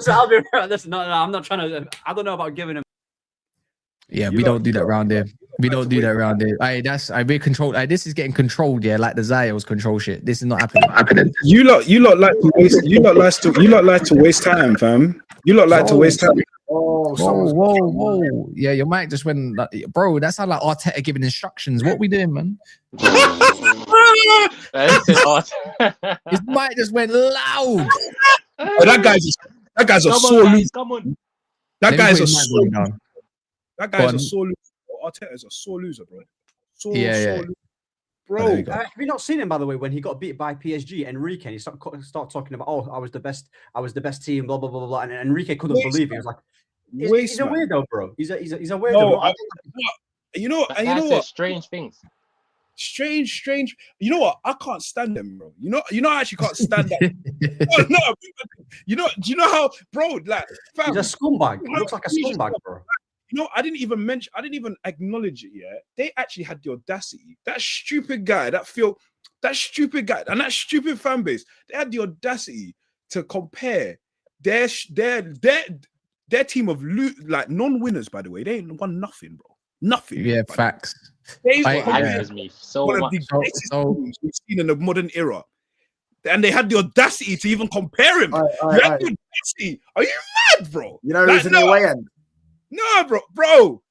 I'll be real. Listen, no, I'm not trying to. I don't know about giving him. Yeah, we don't do that around there. We don't do that around there. We control. This is getting controlled. Yeah, like the Zios control shit. This is not happening. You lot like to waste. You lot like to waste time, fam. You lot like to waste time. Whoa. Yeah, your mic just went, bro. That sounds like Arteta giving instructions. What we doing, man? His mic just went loud. Oh, that guy's a sore loser. Come on. That guy's a sore loser. That guy's a sore loser. Arteta is a sore loser, bro. Sore loser. Bro, have you not seen him, by the way, when he got beat by PSG? Enrique, and he started talking about, I was the best team, blah blah blah blah, and Enrique couldn't believe it. He was like, he's a weirdo, bro. He's a weirdo. No, you know what? Strange things. Strange. You know what? I can't stand them, bro. You know, I actually can't stand that. No. Do you know how, bro? Like, fam, he's a scumbag. He looks like a scumbag, bro. You know, I didn't even acknowledge it yet. They actually had the audacity. That stupid guy, and that stupid fan base, they had the audacity to compare their team of non-winners, by the way. They ain't won nothing, bro. Nothing. Yeah, facts. Angers me so one much. of the greatest teams we've seen in the modern era. And they had the audacity to even compare him. You had the audacity. Are you mad, bro? You know who's in the way end? No, bro.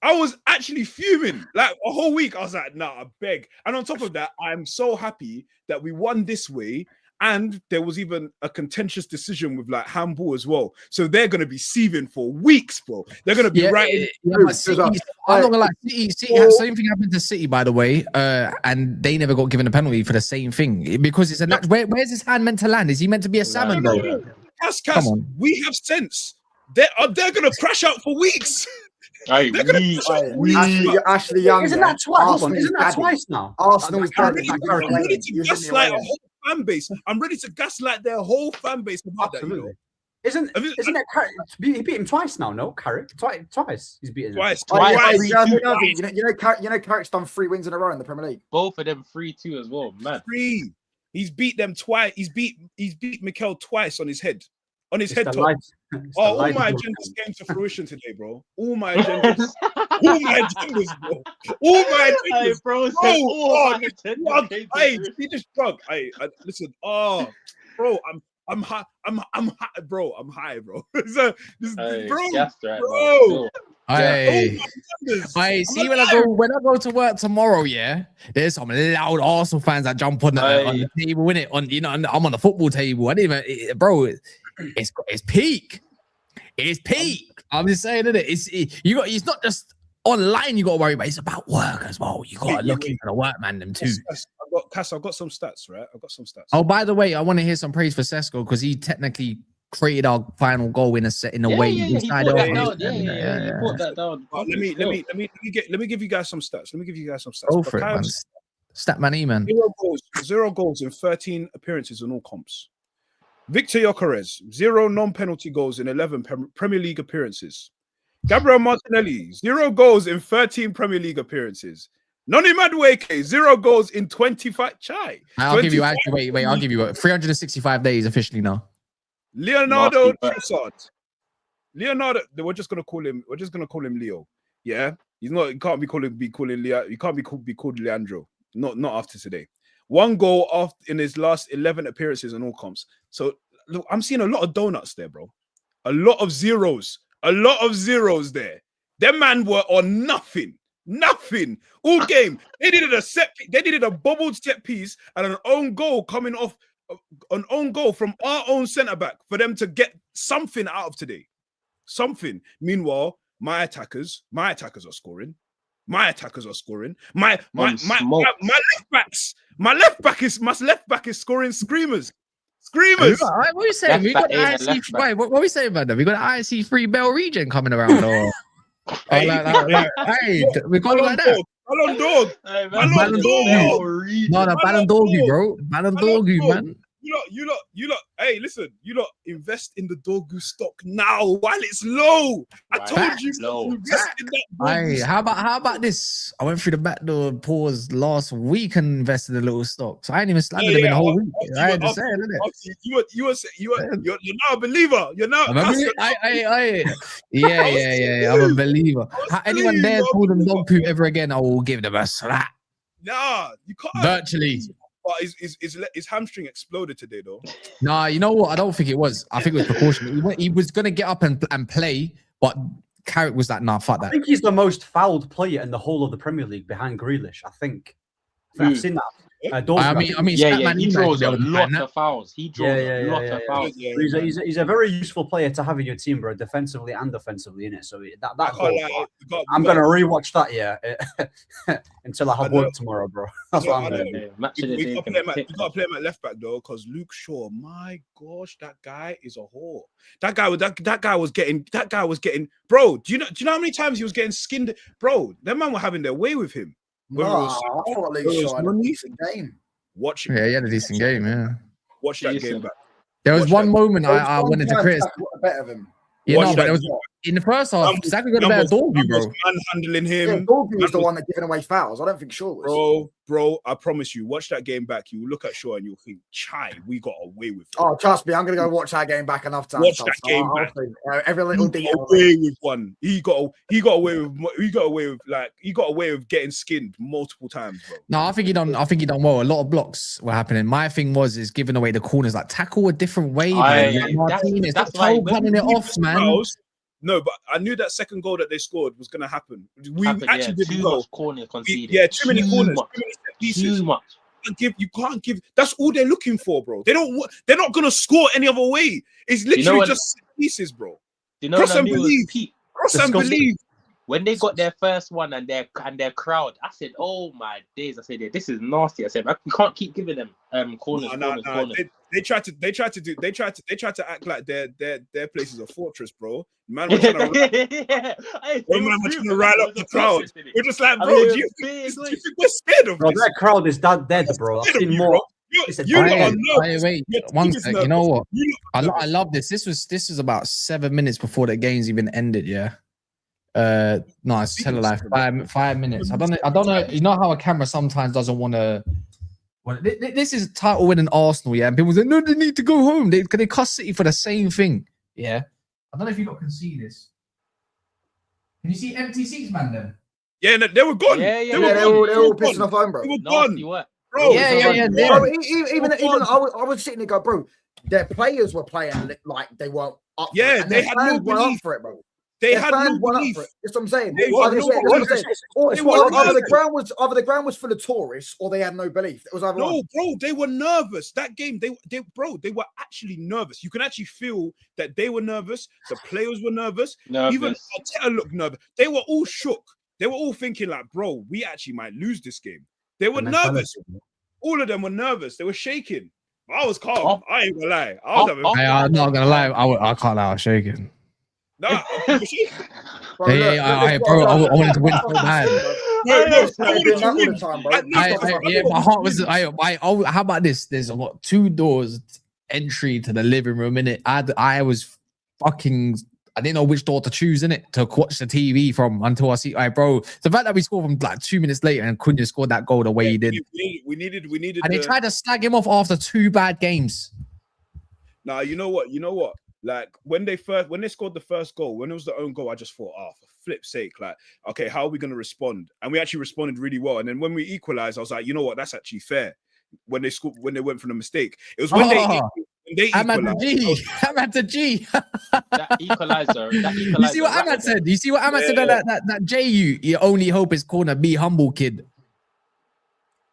I was actually fuming. Like a whole week, I was like, nah, I beg. And on top of that, I'm so happy that we won this way. And there was even a contentious decision with like handball as well. So they're going to be seething for weeks, bro. They're going to be I'm not gonna lie. City had same thing happened to City, by the way, and they never got given a penalty for the same thing because it's a where's his hand meant to land? Is he meant to be a salmon, bro? Kas, we have sense. They're gonna crash out for weeks. Ashley Young. Isn't that twice? Isn't that twice now? Arsenal is ready to gaslight a whole fan base. I'm ready to gaslight their whole fan base about that. You know? Isn't that Carrick? He beat him twice now, no? Carrick twice. He's beaten him. Twice. You know, Carrick's done 3 wins in a row in the Premier League. Both of them 3-2 as well, man. 3. He's beat them twice. He's beat Mikel twice on his head. On his head top. All my agendas came to fruition today, bro. All my agendas. Bro. All my agendas. Hey, he just drunk. Listen. Oh, bro, I'm high. I'm high, bro. I'm high, bro. Bro. See when I go to work tomorrow, yeah, there's some loud Arsenal fans that jump on the table, innit? I'm on the football table. I didn't even, bro. It's peak. It's peak. I'm just saying, innit? It's not just online you got to worry about. It's about work as well. You got to look into the work, man. Them too. I've got some stats, right? I've got some stats. Oh, by the way, I want to hear some praise for Sesko because he technically created our final goal in a way. He put that down. Let me give you guys some stats. Go for it, man. Statman, man. 0 goals in 13 appearances in all comps. Victor Gyökeres, 0 non-penalty goals in 11 Premier League appearances. Gabriel Martinelli, 0 goals in 13 Premier League appearances. Noni Madueke, 0 goals in 25. I'll give you 365 days officially now. Leonardo Trossard. We're just gonna call him Leo. Yeah, he's not. He can't be calling Leo. He can't be called Leandro. Not after today. 1 goal in his last 11 appearances in all comps. So look, I'm seeing a lot of donuts there, bro. A lot of zeros there. Them man were on nothing all game. They needed a bubbled set piece and an own goal coming off, an own goal from our own centre back for them to get something out of today. Something. Meanwhile, my attackers are scoring. My left back is scoring screamers. What are we saying? We got IC3. What are we saying about that? We got IC3 Bell region coming around. Or hey, we got it like that. Balon d'Or. Balon Dorgu. No, Balon Dorgu, bro. Balon Dorgu, man. You lot. Hey, listen. You lot invest in the Dorgu stock now while it's low. I told you. Invest in that. Hey, how about this? I went through the back door pause last week and invested a little stock. So I ain't even slandered them in a whole week. I had to say it, innit? You're now a believer. You're now. Yeah. I'm a believer. Anyone dare call them dog poo ever again, I will give them a slap. Nah, you can't. Virtually. But his hamstring exploded today, though. Nah, you know what? I don't think it was. I think it was precaution. He was going to get up and play, but Carrick was like, nah, fuck that. I think he's the most fouled player in the whole of the Premier League behind Grealish, I think. I've seen that. I mean, he draws a lot of fouls. He draws a lot of fouls. He's a very useful player to have in your team, bro, defensively and offensively, innit? So I'm going to rewatch that, until I have work tomorrow, bro. That's what I'm doing. We got to play him at left back, though, because Luke Shaw, my gosh, that guy is a whore. That guy was getting, bro, do you know how many times he was getting skinned? Bro, them man were having their way with him. I thought Luke Shaw had a decent game. Watch it. Yeah, he had a decent game, yeah. Watch that game back. There was one moment I wanted to criticize. Better than. Yeah, no, but it was in the first half. Exactly got a better Dorgu, bro. Manhandling him. Yeah, Dorgu was the one that giving away fouls. I don't think Shaw was. Bro, I promise you, watch that game back. You will look at Shaw and you'll think, "Chai, we got away with it." Oh, trust me, I'm gonna go watch that game back enough times. Watch that game back. Every little detail. Away with one. He got away with getting skinned multiple times, bro. No, I think he done well. A lot of blocks were happening. My thing was giving away the corners, like tackle a different way. Martinez, that's why running it off, man. No, but I knew that second goal that they scored was going to happen. We actually did too much corner conceded. Too many corners, too many set pieces. Too much. You can't give. That's all they're looking for, bro. They're not going to score any other way. It's literally just set pieces, bro. You know Cross and believe. Cross and believe. When they got their first one and their crowd, I said, "Oh my days!" I said, "This is nasty." I said, "We can't keep giving them corners." Corners. They tried to act like their place is a fortress, bro. Man, we're trying to rile up the crowd. We're just like, bro, do you think we're scared of this? That crowd is that dead, bro. I've seen more. Wait, one sec. You know what? I love this. This was about 7 minutes before the game's even ended. Yeah. No, it's tell a lie. 5 minutes. I don't know. You know how a camera sometimes doesn't want to. Well, this is title winning Arsenal, yeah. And people say, no, they need to go home. They cost City for the same thing, yeah. I don't know if you lot can see this. Can you see empty seats, man? Then yeah, no, they were gone. They were all pissing off home, bro. They were gone, bro. Yeah. Bro, even I was sitting there, go, bro. Their players were playing like they weren't up. Yeah, they had no belief for it, bro. They had no belief. That's what I'm saying. Either the ground was full of tourists, or they had no belief. It was either bro. They were nervous. That game, they were actually nervous. You can actually feel that they were nervous. The players were nervous. Even Arteta looked nervous. They were all shook. they were all thinking like, bro, we actually might lose this game. They were And nervous. All of them were nervous. They were shaking. I was calm. I ain't gonna lie. I'm not gonna lie. I can't lie. I was shaking. Nah, I was shaking. Bro, Bro, I wanted to win so bad. My heart was. How about this? There's what 2 doors entry to the living room. In it, I was fucking. I didn't know which door to choose in it to watch the TV from until I see. Bro, the fact that we scored from like 2 minutes later and Cunha scored that goal the way he did. We needed. And they tried to slag him off after 2 bad games. Nah, you know what? Like when they scored the first goal, when it was the own goal, I just thought, for flip's sake, like, okay, how are we gonna respond? And we actually responded really well. And then when we equalized, I was like, you know what, that's actually fair. When they went for the mistake, it was when they I'm at the G. That equalizer. You see what Ahmad said? You see what Ahmad said? That JU, your only hope is corner. Be humble, kid.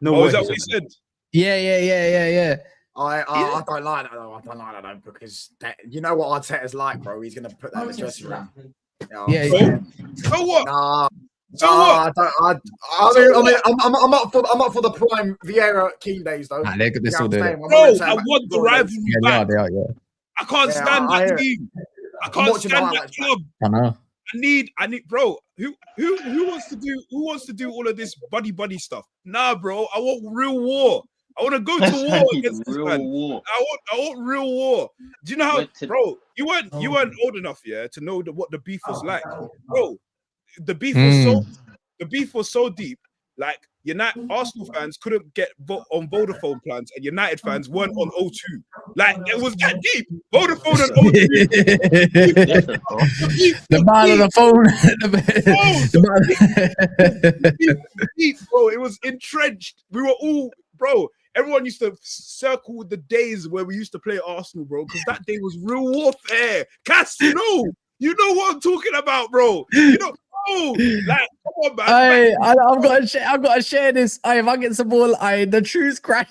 No, is that what he said? Yeah. I don't like that though. I don't like that though because you know what Arteta's like, bro. He's gonna put that in the dressing room. Yeah. So what? Nah. So what? I'm up for the prime Vieira Keane days though. Nah, they're still doing it. Bro, I want the rivalry back. They are. I can't stand that team. I can't stand that club. I know. I need, bro. Who wants to do all of this buddy stuff? Nah, bro. I want real war. I want to go to war against this man. War. I want real war. Do you know how, bro? You weren't old enough, to know what the beef was like, bro. The beef was so deep. Like Arsenal fans couldn't get on Vodafone plans, and United fans weren't on O2. Like it was that deep. Vodafone and O2. The man on the phone. Deep, bro. It was entrenched. We were all, bro. Everyone used to circle the days where we used to play Arsenal, bro, because that day was real warfare. Kas, you know what I'm talking about, bro. You know. Oh, like, come on, man. I've got to share this. If I get some more, the truth crash.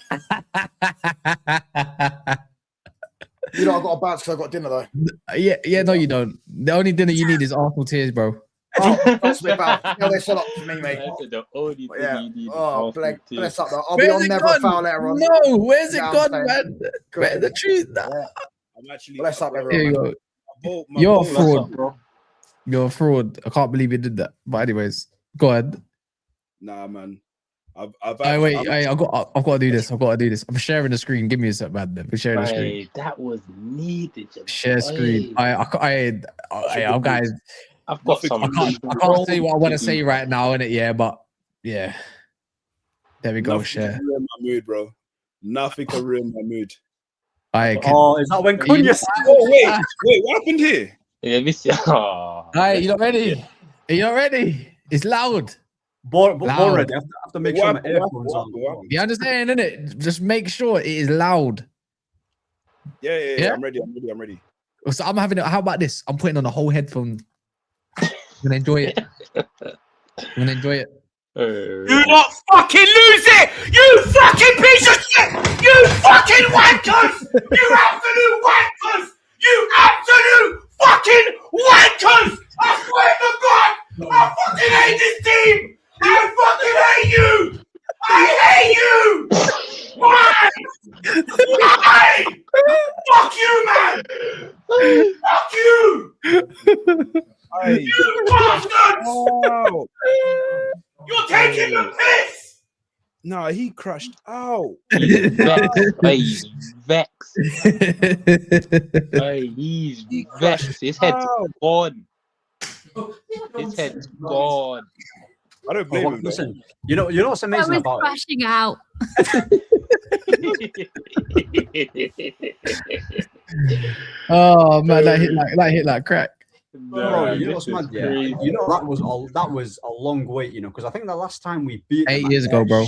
You know, I got a bounce because I got dinner though. Yeah, no, you don't. The only dinner you need is Arsenal tears, bro. That's me, pal. They're set up for me, mate. The only thing you need. Bless up though. I'll be on never a foul later on. No, where's it gone, man? Where's the truth? I'm actually bless up everyone. Here you go. You're a fraud, bro. You're a fraud. I can't believe you did that. But anyways, go ahead. Nah, man. I've got to do this. I'm sharing the screen. Give me a sec, man. We're sharing the screen. That was needed. Share screen. Guys. I've got some. I can't say what I want to say right now, innit? Yeah, but yeah. There we go. Nothing Share. can ruin my mood, bro. Nothing can ruin my mood. Is that when Cunha? Wait, what happened here? Yeah, miss you. Alright, you not ready? Are you not ready? It's loud. But ready. I have to make sure my earphones on. You understand, innit? Just make sure it is loud. Yeah. I'm ready. So I'm having it. How about this? I'm putting on a whole headphone. I'm gonna enjoy it. Do not fucking lose it! You fucking piece of shit! You fucking wankers! You absolute wankers! You absolute fucking wankers! I swear to God! I fucking hate this team! I fucking hate you! I hate you! Why? Why? Fuck you, man! Fuck you! You bastards! Oh. You're taking the piss! No, he crushed out. He's vexed. He's vexed. His head's gone. His head's gone. I don't blame him. Listen, you know what's amazing about crashing out. Oh man, that hit like crack. Bro, you know what's mad? Yeah, you know that was a long wait. You know, because I think the last time we beat 8 years ago, bro.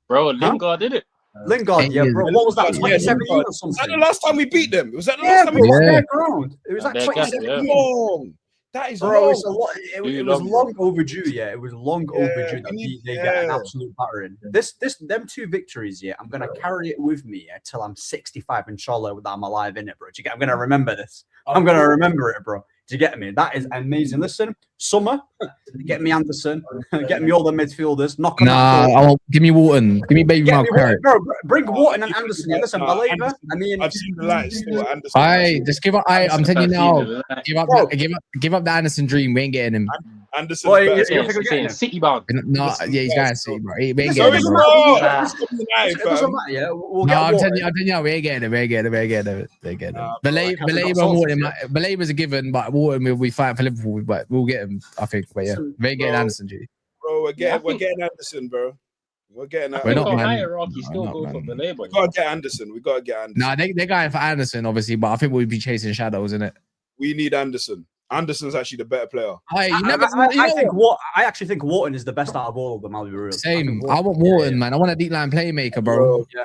Bro, Lingard did it. Lingard, yeah, bro. What was that? 2017 or something? Was that the last time we beat them? Was that the last time we beat them? Ground. It was like 2017. Long. That is bro. long. It's a lot. It was long overdue. Yeah, it was long overdue that they get an absolute battering. Them 2 victories. Yeah, I'm gonna carry it with me till I'm 65, inshallah, that I'm alive in it, bro. I'm gonna remember this. I'm gonna remember it, bro. Do you get me? That is amazing. Listen, summer, get me Anderson, get me all the midfielders. Knock on that door. Give me Wharton. Give me baby Michael Carrick. Bro, bring Wharton and Anderson. Yeah, listen, Baleba. I mean, I've seen the lights still. Anderson. Just give up. I'm telling you now. Give up the Anderson dream. We ain't getting him. Anderson's Boy, better. He's saying City bound. No, yeah, he's going to see, bro. We ain't So getting it's him. not. it doesn't matter. Yeah, we'll get I'm Wharton. telling you, we ain't getting him. We ain't getting him. Belaber's a given, but Wharton will be fighting for Liverpool. But we'll get him, I think. But yeah, we ain't getting Anderson, G. Bro, we're getting Anderson, bro. We're getting I Anderson. think not, our man. hierarchy still go for Baleba. We gotta get Anderson. We gotta get Anderson. Nah, they're going for Anderson, obviously, but I think we'll be chasing shadows, innit? We need Anderson. Anderson's actually the better player. I actually think Wharton is the best out of all of them. I'll be real. Same. I want Wharton, man. I want a deep line playmaker, bro. Yeah.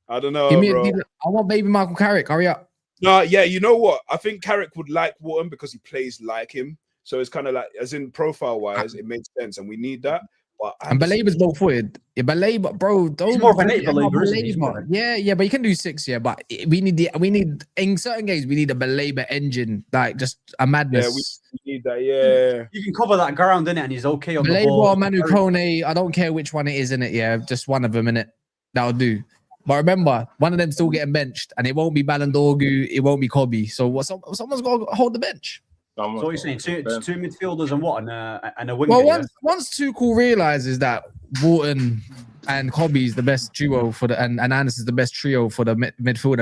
I don't know, Give me bro. I want baby Michael Carrick. Hurry up. No, yeah, you know what? I think Carrick would like Wharton because he plays like him. So it's kind of like, as in profile-wise, it makes sense, and we need that. But And Belaber's both-footed. Yeah, Belaber, bro. Don't He's more of an 8 Belaber, isn't he? He's more- Yeah, but you can do 6. Yeah, but we need in certain games we need a Belaber engine, like just a madness. we need that. Yeah, You can cover that ground, innit? And he's okay on the Belaber ball. or Manu Kone, I don't care which one it is in it. Yeah, just one of them in it. That'll do. But remember, one of them still getting benched, and it won't be Balon Dorgu, it won't be Kobe. So someone's got to hold the bench. So what you're saying? Two midfielders and what? And a winger. Well, once Tuchel realizes that Wharton and Kobe is the best duo for the and Anderson's the best trio for the midfield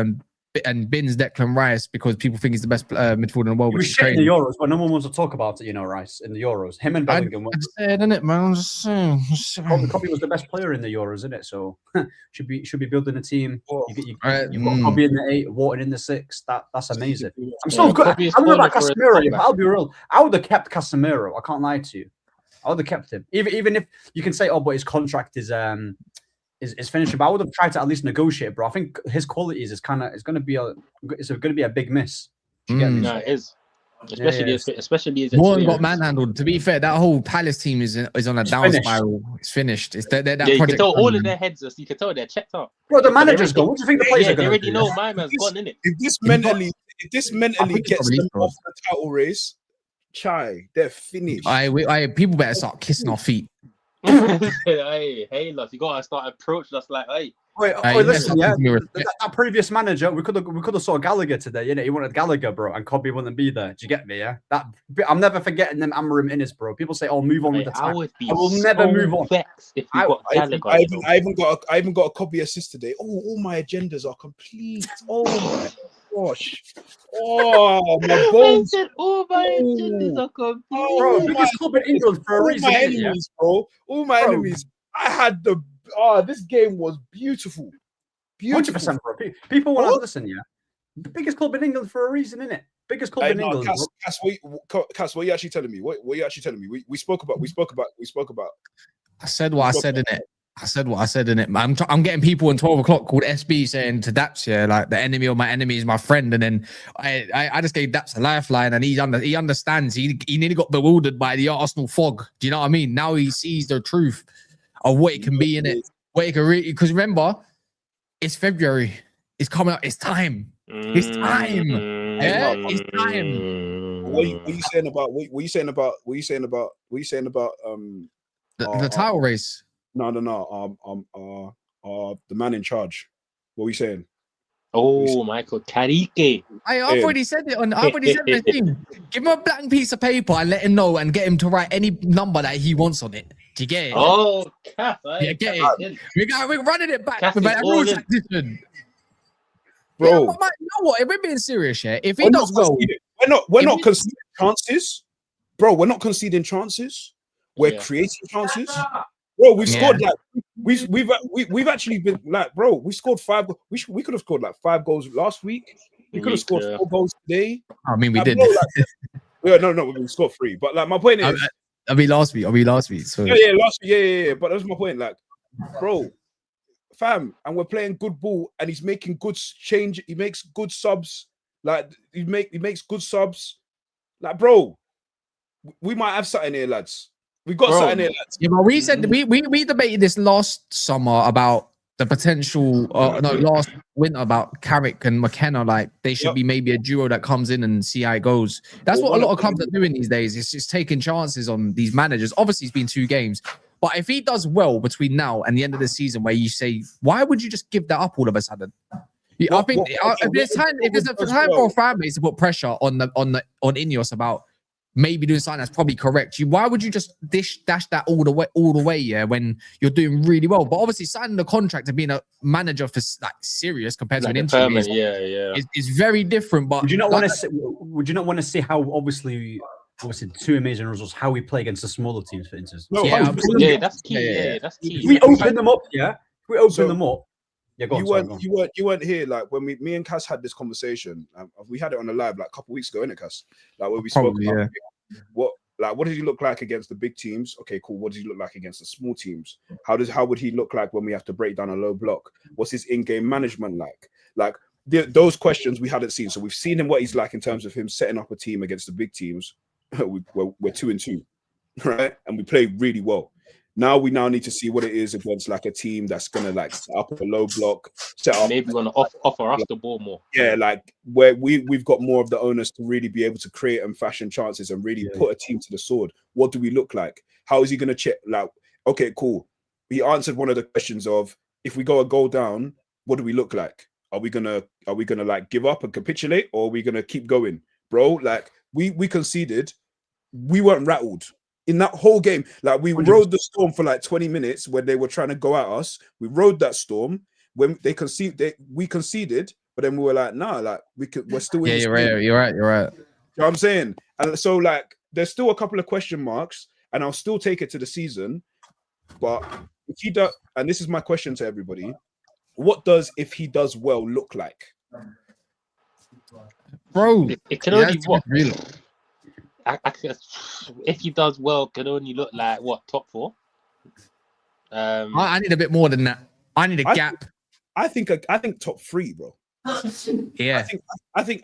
and bins Declan Rice because people think he's the best midfielder in the world. He was shit in the Euros, but no one wants to talk about it. You know, Rice in the Euros. Him and Bellingham. I just said, innit, man? I'm just saying. Kobe was the best player in the Euros, isn't it? So should be building a team. You've got Mm. Kobe in the 8, Wharton in the 6. That's amazing. I'm so good. I'm about Casemiro. I'll be real. I would have kept Casemiro. I can't lie to you. I would have kept him, even if you can say, oh, but his contract is finishing. But I would have tried to at least negotiate, bro. I think his qualities is going to be a big miss. No, it is. Especially as Wharton got manhandled. To be fair, that whole Palace team is on a down spiral. It's finished. It's that you can tell all of their heads. You can tell they're checked out. Bro, the manager's gone. What do you think the players are They going to already do? know my man's gone, innit? If this mentally gets them off the title race, they're finished. People better start kissing our feet. Hey, look, you gotta start approaching us like, hey. Wait, listen, yeah. That previous manager, we could have saw Gallagher today, innit? He wanted Gallagher, bro, and Kobe wouldn't be there. Do you get me? Yeah, I'm never forgetting them Amarim Innes, bro. People say, "Oh, move on with the time." I will never move on. If we got Gallagher, I even got a copy assist today. Oh, all my agendas are complete. Oh my gosh. Oh my bones. All my agendas are complete. Bro, biggest club in England for a reason. All my enemies, bro. All my enemies. I had this game was beautiful. 100%, bro. People want to listen, yeah. The biggest club in England for a reason, innit? Biggest club in England. Cass, what are you actually telling me? What are you actually telling me? We spoke about. I said what I said in it. I said what I said in it. I'm getting people on 12 o'clock called SB saying to Daps, yeah, like the enemy of my enemy is my friend. And then I just gave Daps a lifeline, and he understands. He nearly got bewildered by the Arsenal fog. Do you know what I mean? Now he sees the truth of what it can be in it. What it can really, because remember, it's February. It's coming up. It's time. It's time. Yeah, it's time. What are you saying about? What are you saying about? The title race. No. The man in charge. What are we saying? Oh, Michael Carrick. I've already said it I've already said the thing. Give him a blank piece of paper and let him know and get him to write any number that he wants on it. Do you get it? Oh, Cass, yeah, get it. We're running it back Cass with a rule is transition. Bro, yeah, but you know what? If we're being serious, yeah. If he does well, we're not conceding chances, bro. We're not conceding chances. We're creating chances, bro. We've scored like we've actually been like, bro. We scored 5. We could have scored like 5 goals last week. We could have scored 4 goals today. I mean, we did. Bro, no, we scored 3. But like, my point is, I mean, last week. So last week, yeah. But that's my point. Like, bro. Fam, and we're playing good ball, and he's making good change. He makes good subs. Like he makes good subs. Like, bro, we might have something here, lads. We got something here, lads. Yeah, but we said we debated this last summer about the potential, last winter about Carrick and McKenna, like they should be maybe a duo that comes in and see how it goes. That's what a lot of clubs are doing these days. It's just taking chances on these managers. Obviously, it's been 2 games, but if he does well between now and the end of the season, where you say, why would you just give that up all of a sudden? I think if there's a time for a fan base to put pressure on Ineos about maybe doing something that's probably correct, why would you just dash that all the way, yeah, when you're doing really well? But obviously signing the contract and being a manager for like serious compared to an interim is very different. But would you not want to see how obviously 2 amazing results, how we play against the smaller teams, for instance? That's key. That's key. If we open them up, yeah, go on. You weren't here like when me and Kas had this conversation. We had it on the live like a couple of weeks ago, innit, Kas? Like when we spoke about what does he look like against the big teams? Okay, cool. What does he look like against the small teams? How would he look like when we have to break down a low block? What's his in-game management like? Like those questions we hadn't seen. So we've seen him what he's like in terms of him setting up a team against the big teams. We're 2-2, right? And we play really well. Now we need to see what it is against like a team that's gonna like set up a low block, maybe gonna offer us the ball more. Yeah, like where we've got more of the onus to really be able to create and fashion chances and really put a team to the sword. What do we look like? How is he gonna check? Like, okay, cool. He answered one of the questions of if we go a goal down, what do we look like? Are we gonna like give up and capitulate, or are we gonna keep going, bro? Like we conceded, we weren't rattled. In that whole game, like we rode the storm for like 20 minutes when they were trying to go at us. We rode that storm. When they conceded, we conceded, but then we were like, nah, like we're still in. Yeah, you're right. You know what I'm saying? And so like there's still a couple of question marks, and I'll still take it to the season. But if he does, and this is my question to everybody, what does if he does well look like? Bro, it can only what really. If he does well, can only look like what, top 4? I need a bit more than that. I need a gap. I think top 3, bro. Yeah. I think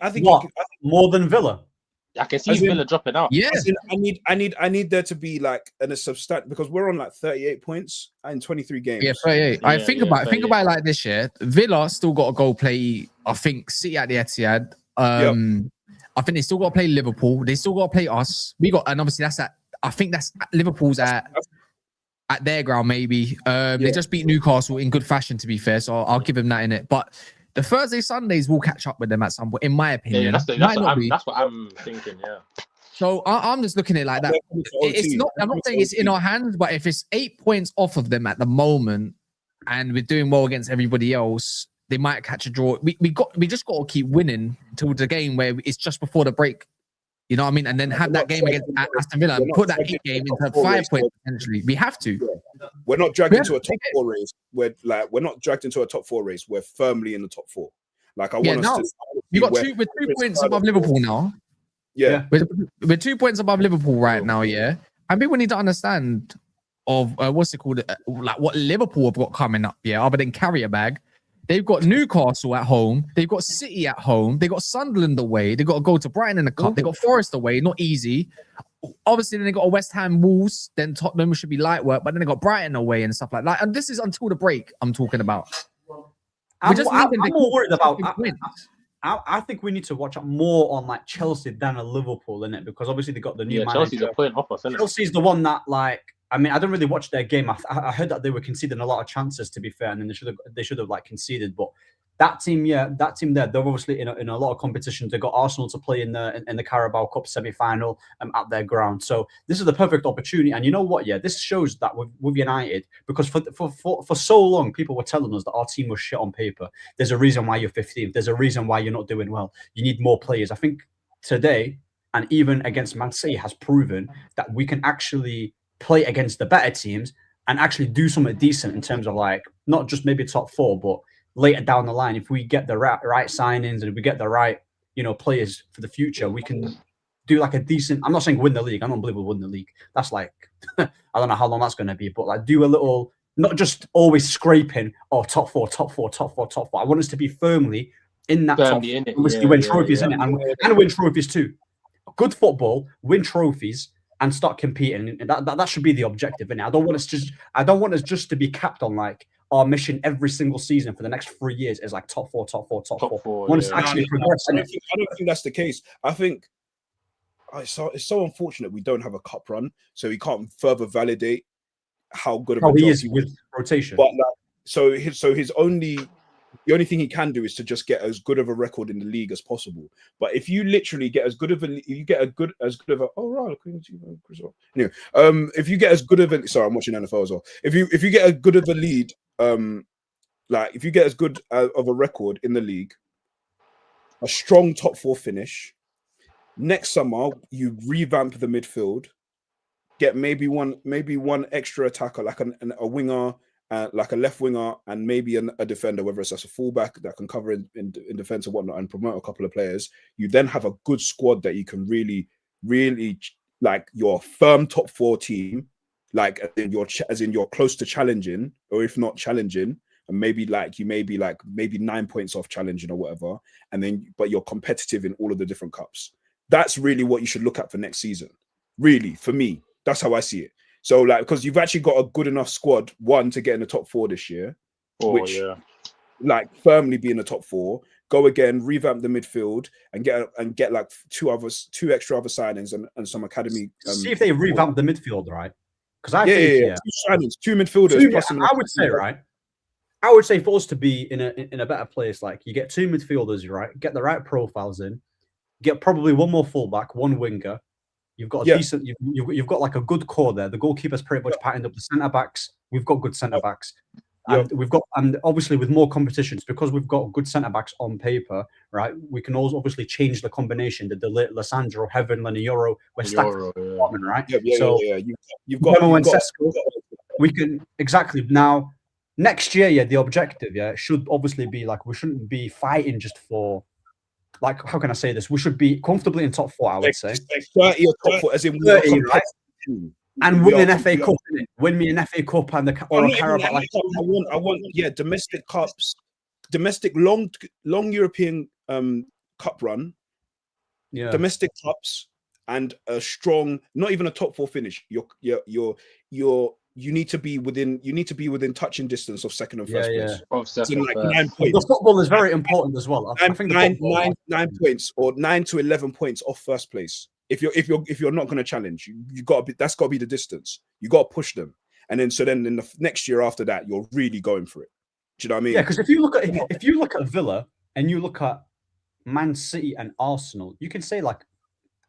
more than Villa. I can see Villa dropping out. Yeah. I need there to be like a substantial, because we're on like 38 points in 23 games. Yeah, 38. Think about it like this year. Villa still got to go play, I think, City at the Etihad. I think they still got to play Liverpool. They still got to play us. And obviously I think that's Liverpool's at their ground, maybe. They just beat Newcastle in good fashion, to be fair. So I'll give them that in it. But the Thursday, Sundays will catch up with them at some point, in my opinion. That's what I'm thinking, yeah. So I'm just looking at it like that. It's not. I'm not saying it's in our hands, but if it's 8 points off of them at the moment, and we're doing well against everybody else, they might catch a draw. We just got to keep winning until the game where it's just before the break. You know what I mean? And then have that game against Aston Villa and put that 8 game into 5 points potentially. We have to. We're not dragged into a top 4 race. We're not dragged into a top 4 race. We're firmly in the top 4. Like we're 2 points above Liverpool now. Yeah. We're 2 points above Liverpool right now, yeah. And people need to understand of what's it called, like what Liverpool have got coming up, yeah, other than carry a bag. They've got Newcastle at home. They've got City at home. They've got Sunderland away. They've got to go to Brighton in the cup. They've got Forest away. Not easy. Obviously, then they got a West Ham, Wolves. Then Tottenham should be light work. But then they got Brighton away and stuff like that. And this is until the break I'm talking about. I'm more worried about... I think we need to watch out more on like Chelsea than a Liverpool, innit? Because obviously they got the new manager. Chelsea's a point off us, innit? Chelsea's the one that like... I mean, I don't really watch their game. I heard that they were conceding a lot of chances, to be fair, and then they should have like conceded. But that team there, they're obviously in a lot of competition. They got Arsenal to play in the Carabao Cup semi-final at their ground. So this is the perfect opportunity. And you know what? Yeah, this shows that with United, because for so long people were telling us that our team was shit on paper. There's a reason why you're 15th. There's a reason why you're not doing well. You need more players. I think today, and even against Man City, has proven that we can actually play against the better teams and actually do something decent in terms of like not just maybe top 4, but later down the line, if we get the right signings and if we get the right players for the future, we can do like a decent. I'm not saying win the league. I don't believe we'll win the league. That's like I don't know how long that's going to be, but like do a little, not just always scraping top 4. I want us to be firmly in that top 4. Obviously, win trophies in it and win trophies too. Good football, win trophies, and start competing. And that should be the objective. And I don't want us just to be capped on like, our mission every single season for the next 3 years is like top four. Want to actually progress. I don't think that's the case. I think it's so unfortunate we don't have a cup run, so we can't further validate how good of a he job is with rotation. But the only thing he can do is to just get as good of a record in the league as possible. But if you literally get as good of a, anyway, if you get as good of a, sorry, I'm watching NFL as well. If you get as good of a lead, like if you get as good of a record in the league, a strong top 4 finish, next summer you revamp the midfield, get maybe one extra attacker like a winger. Like a left winger and maybe a defender, whether it's as a fullback that can cover in defense or whatnot, and promote a couple of players. You then have a good squad that you can really like your firm top 4 team, like as in you're close to challenging, or if not challenging, and maybe 9 points off challenging or whatever, and then but you're competitive in all of the different cups. That's really what you should look at for next season. Really, for me, that's how I see it. So, like, because you've actually got a good enough squad, one, to get in the top 4 this year, like firmly be in the top 4. Go again, revamp the midfield, and get like two extra other signings and some academy. See if they revamp the midfield, right? Because I think 2 signings, 2 midfielders. I would say, right. I would say for us to be in a better place, like you get 2 midfielders, right? Get the right profiles in, get probably one more fullback, 1 winger. You've got a decent. You've got like a good core there. The goalkeeper's pretty much patterned up. The centre backs, we've got good centre backs, and we've got, and obviously with more competitions, because we've got good centre backs on paper, right? We can also obviously change the combination. The Lisandro, Heaven, Euro, we're stacked, right? You've got we can exactly now. Next year, the objective, should obviously be like we shouldn't be fighting just for. Like, how can I say this? We should be comfortably in top 4, I would say. 30 or top 4, as in 30, right? And win an FA Cup, innit? Win me an FA Cup and or a Carabao. Like, I want domestic cups, domestic long European cup run, domestic cups, and a strong, not even a top 4 finish. You need to be within touching distance of second and first place. So like 9 points. The football is very important as well. I think 9 points or 9 to 11 points off first place. If you're not going to challenge, that's got to be the distance. You got to push them, and then in the next year after that, you're really going for it. Do you know what I mean? Yeah, because if you look at Villa and you look at Man City and Arsenal, you can say like.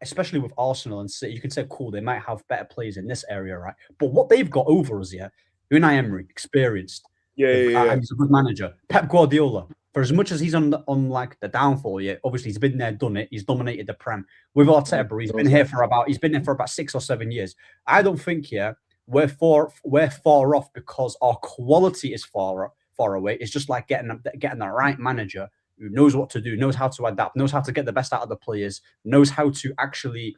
Especially with Arsenal and City, you can say, cool, they might have better players in this area, right? But what they've got over us, Unai Emery, experienced. And he's a good manager. Pep Guardiola, for as much as he's on like the downfall, obviously he's been there, done it. He's dominated the Prem. With Arteta, bro, he's been there for about 6 or 7 years. I don't think, we're far off because our quality is far away. It's just like getting the right manager who knows what to do, knows how to adapt, knows how to get the best out of the players, knows how to actually,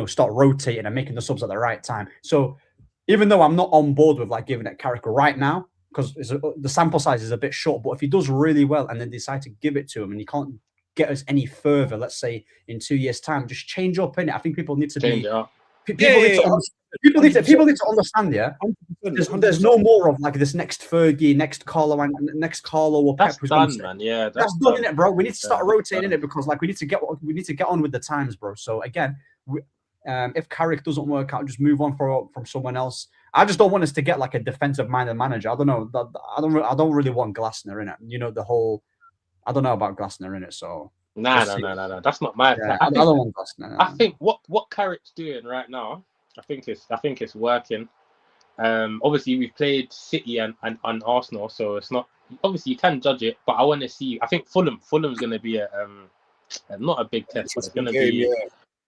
start rotating and making the subs at the right time. So even though I'm not on board with like giving it Carrick right now, because the sample size is a bit short, but if he does really well and then decide to give it to him and he can't get us any further, let's say in 2 years' time, just change up in it. I think people need to be... People need to understand, there's no more of like this next Fergie, next Carlo or Pep. That's done, man. Yeah, that's done in it, bro. We need to start rotating it because like we need to get on with the times, bro. So again, if Carrick doesn't work out, just move on from someone else. I just don't want us to get like a defensive-minded manager. I don't know. I don't really want Glasner in it. The whole. I don't know about Glasner in it, so. No. That's not my. Yeah, I don't want Glasner. I think what Carrick's doing right now. I think it's working. Obviously, we've played City and Arsenal, so it's not. Obviously, you can judge it, but I want to see. I think Fulham's going to be not a big test. But it's going to be.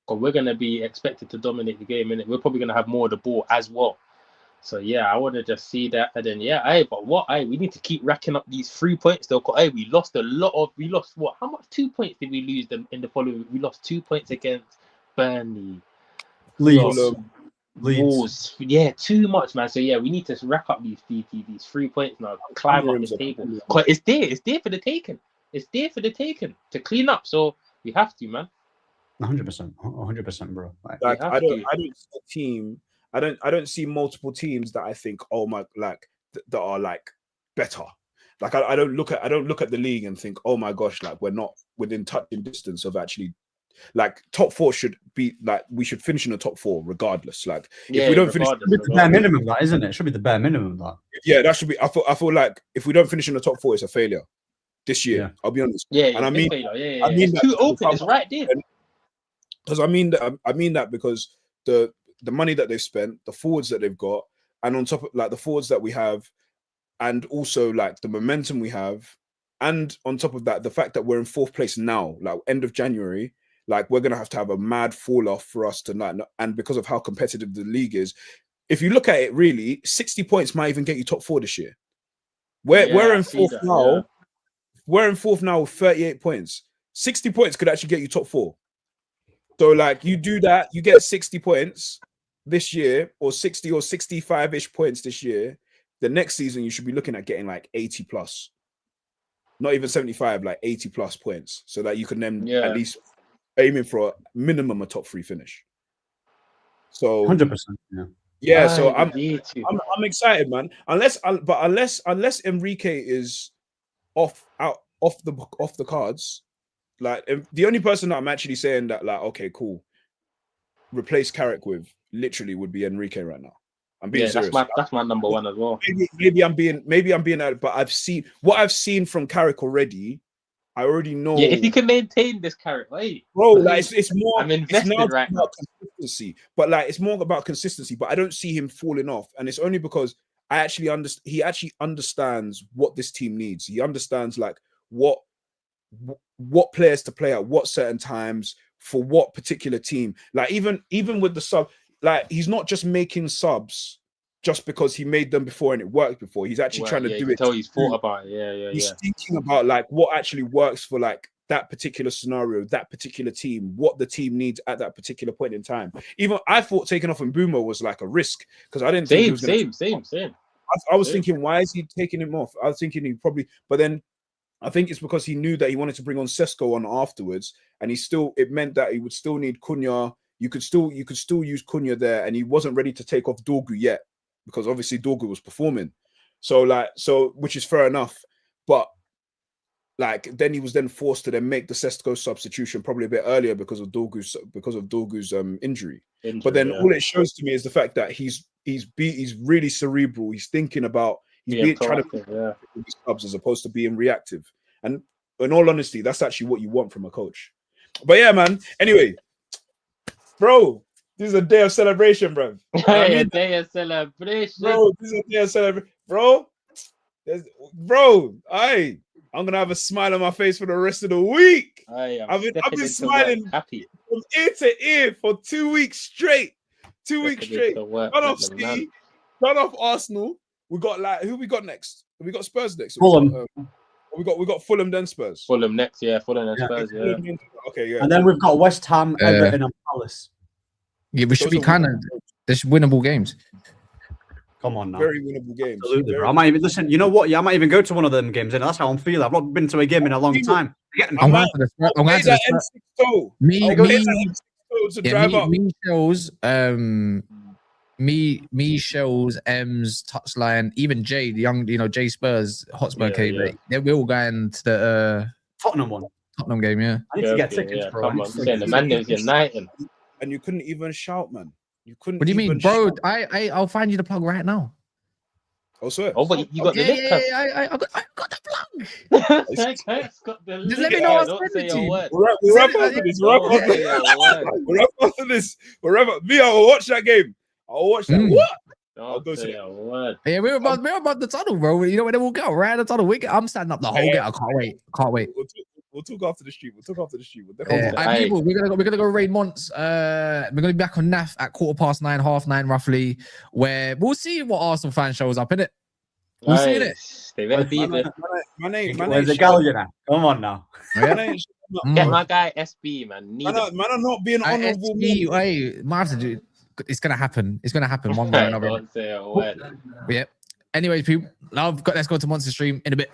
Because we're going to be expected to dominate the game, innit? We're probably going to have more of the ball as well. So yeah, I want to just see that, and then we need to keep racking up these 3 points though. We lost what? How much? 2 points did we lose them in the following? We lost 2 points against Burnley. Leeds. Yeah, too much, man. So yeah, we need to rack up these 3 points now, climb up the table. Because it's there for the taking. It's there for the taking to clean up. So we have to, man. 100%, bro. Like I don't see multiple teams that I think, that are like better. Like I don't look at the league and think, oh my gosh, like we're not within touching distance of actually, like top 4 should be like we should finish in the top 4 regardless. Like if we don't finish, it's the bare minimum, that isn't it? It should be the bare minimum. That that should be. I feel like if we don't finish in the top 4, it's a failure this year. I'll be honest. And I mean, it's too open. It's right there. Because I mean that because the money that they've spent, the forwards that they've got, and on top of like the forwards that we have. And also like the momentum we have, and on top of that, the fact that we're in 4th place now, like end of January, like we're gonna have to have a mad fall off for us to not. And because of how competitive the league is, if you look at it, really, 60 points might even get you top 4 this year. We're in 4th now. Yeah. We're in 4th now with 38 points. 60 points could actually get you top 4. So like you do that, you get 60 points this year, or 60 or 65-ish points this year. The next season, you should be looking at getting like 80 plus, not even 75, like 80 plus points, so that you can then at least aiming for a minimum a top 3 finish. So 100%. So I'm excited, man. Unless Enrique is off the cards, like the only person that I'm actually saying that like okay, cool, replace Carrick with literally would be Enrique right now. I'm being serious. That's my number 1 as well. Maybe I'm being out, but I've seen from Carrick already. I already know. Yeah, if you can maintain this Carrick, bro, like it's more. I'm invested right now. Consistency, but like it's more about consistency. But I don't see him falling off, and it's only because he actually understands what this team needs. He understands like what players to play at what certain times for what particular team. Like even with the sub. Like he's not just making subs just because he made them before and it worked before. He's actually trying to do it. He's thought about it. He's thinking about like what actually works for like that particular scenario, that particular team, what the team needs at that particular point in time. Even I thought taking off Mbeumo was like a risk because I didn't think he was same. I was thinking, why is he taking him off? I was thinking he probably, but then I think it's because he knew that he wanted to bring on Sesko on afterwards, and it meant that he would still need Cunha. You could still use Cunha there, and he wasn't ready to take off Dorgu yet because obviously Dorgu was performing. So which is fair enough, but like then he was then forced to then make the Sesko substitution probably a bit earlier because of Dorgu's injury. But then all it shows to me is the fact that he's really cerebral. He's thinking about trying to subs as opposed to being reactive. And in all honesty, that's actually what you want from a coach. But yeah, man. Anyway. Bro, this is a day of celebration, bro. A day of celebration. Bro, this is a day of celebration. I'm gonna have a smile on my face for the rest of the week. I've been smiling happy from ear to ear for 2 weeks straight. 2 weeks straight. Run off City, run off Arsenal. We got like who we got next? We got Spurs next. Fulham. We got Fulham then Spurs. Fulham next, Fulham and Spurs, Okay, yeah. And then we've got West Ham, Everton, and Palace. Yeah, we should be kind of there's winnable games. Come on now. Very winnable games. Absolutely, bro. I might even listen. You know what? Yeah, I might even go to one of them games, and that's how I'm feeling. I've not been to a game in a long time. I'm going to the Me shows M's touchline, even Jay, the young, Jay Spurs, Hotspur came. We're all going to the Tottenham game, yeah. I need to get tickets, bro. Come on, the man is united. And you couldn't even shout, man. You couldn't. What do you mean, bro? I'll find you the plug right now. Oh, swear. Oh, but you got the list. I got the plug. Just let me know what's happening. We'll wrap after this. We'll wrap up. Me, I will watch that game. I'll watch that. What? I'll go see it. Yeah, we're about the tunnel, bro. You know where we'll go. Right at the tunnel. I'm standing up the whole game. I can't wait. We'll talk after the stream. People, we're gonna go raid Mons. We're gonna be back on NAF at 9:15, 9:30 roughly, where we'll see what Arsenal fan shows up in it. We'll see it. They better be there. My name. Where's the Gallion? Come on now. Get my guy SB, man. Man are not being honourable. Hey, might have to do. It's gonna happen. It's gonna happen one way or another. Don't say a word. Yeah. Anyways, people, let's go to Monster Stream in a bit.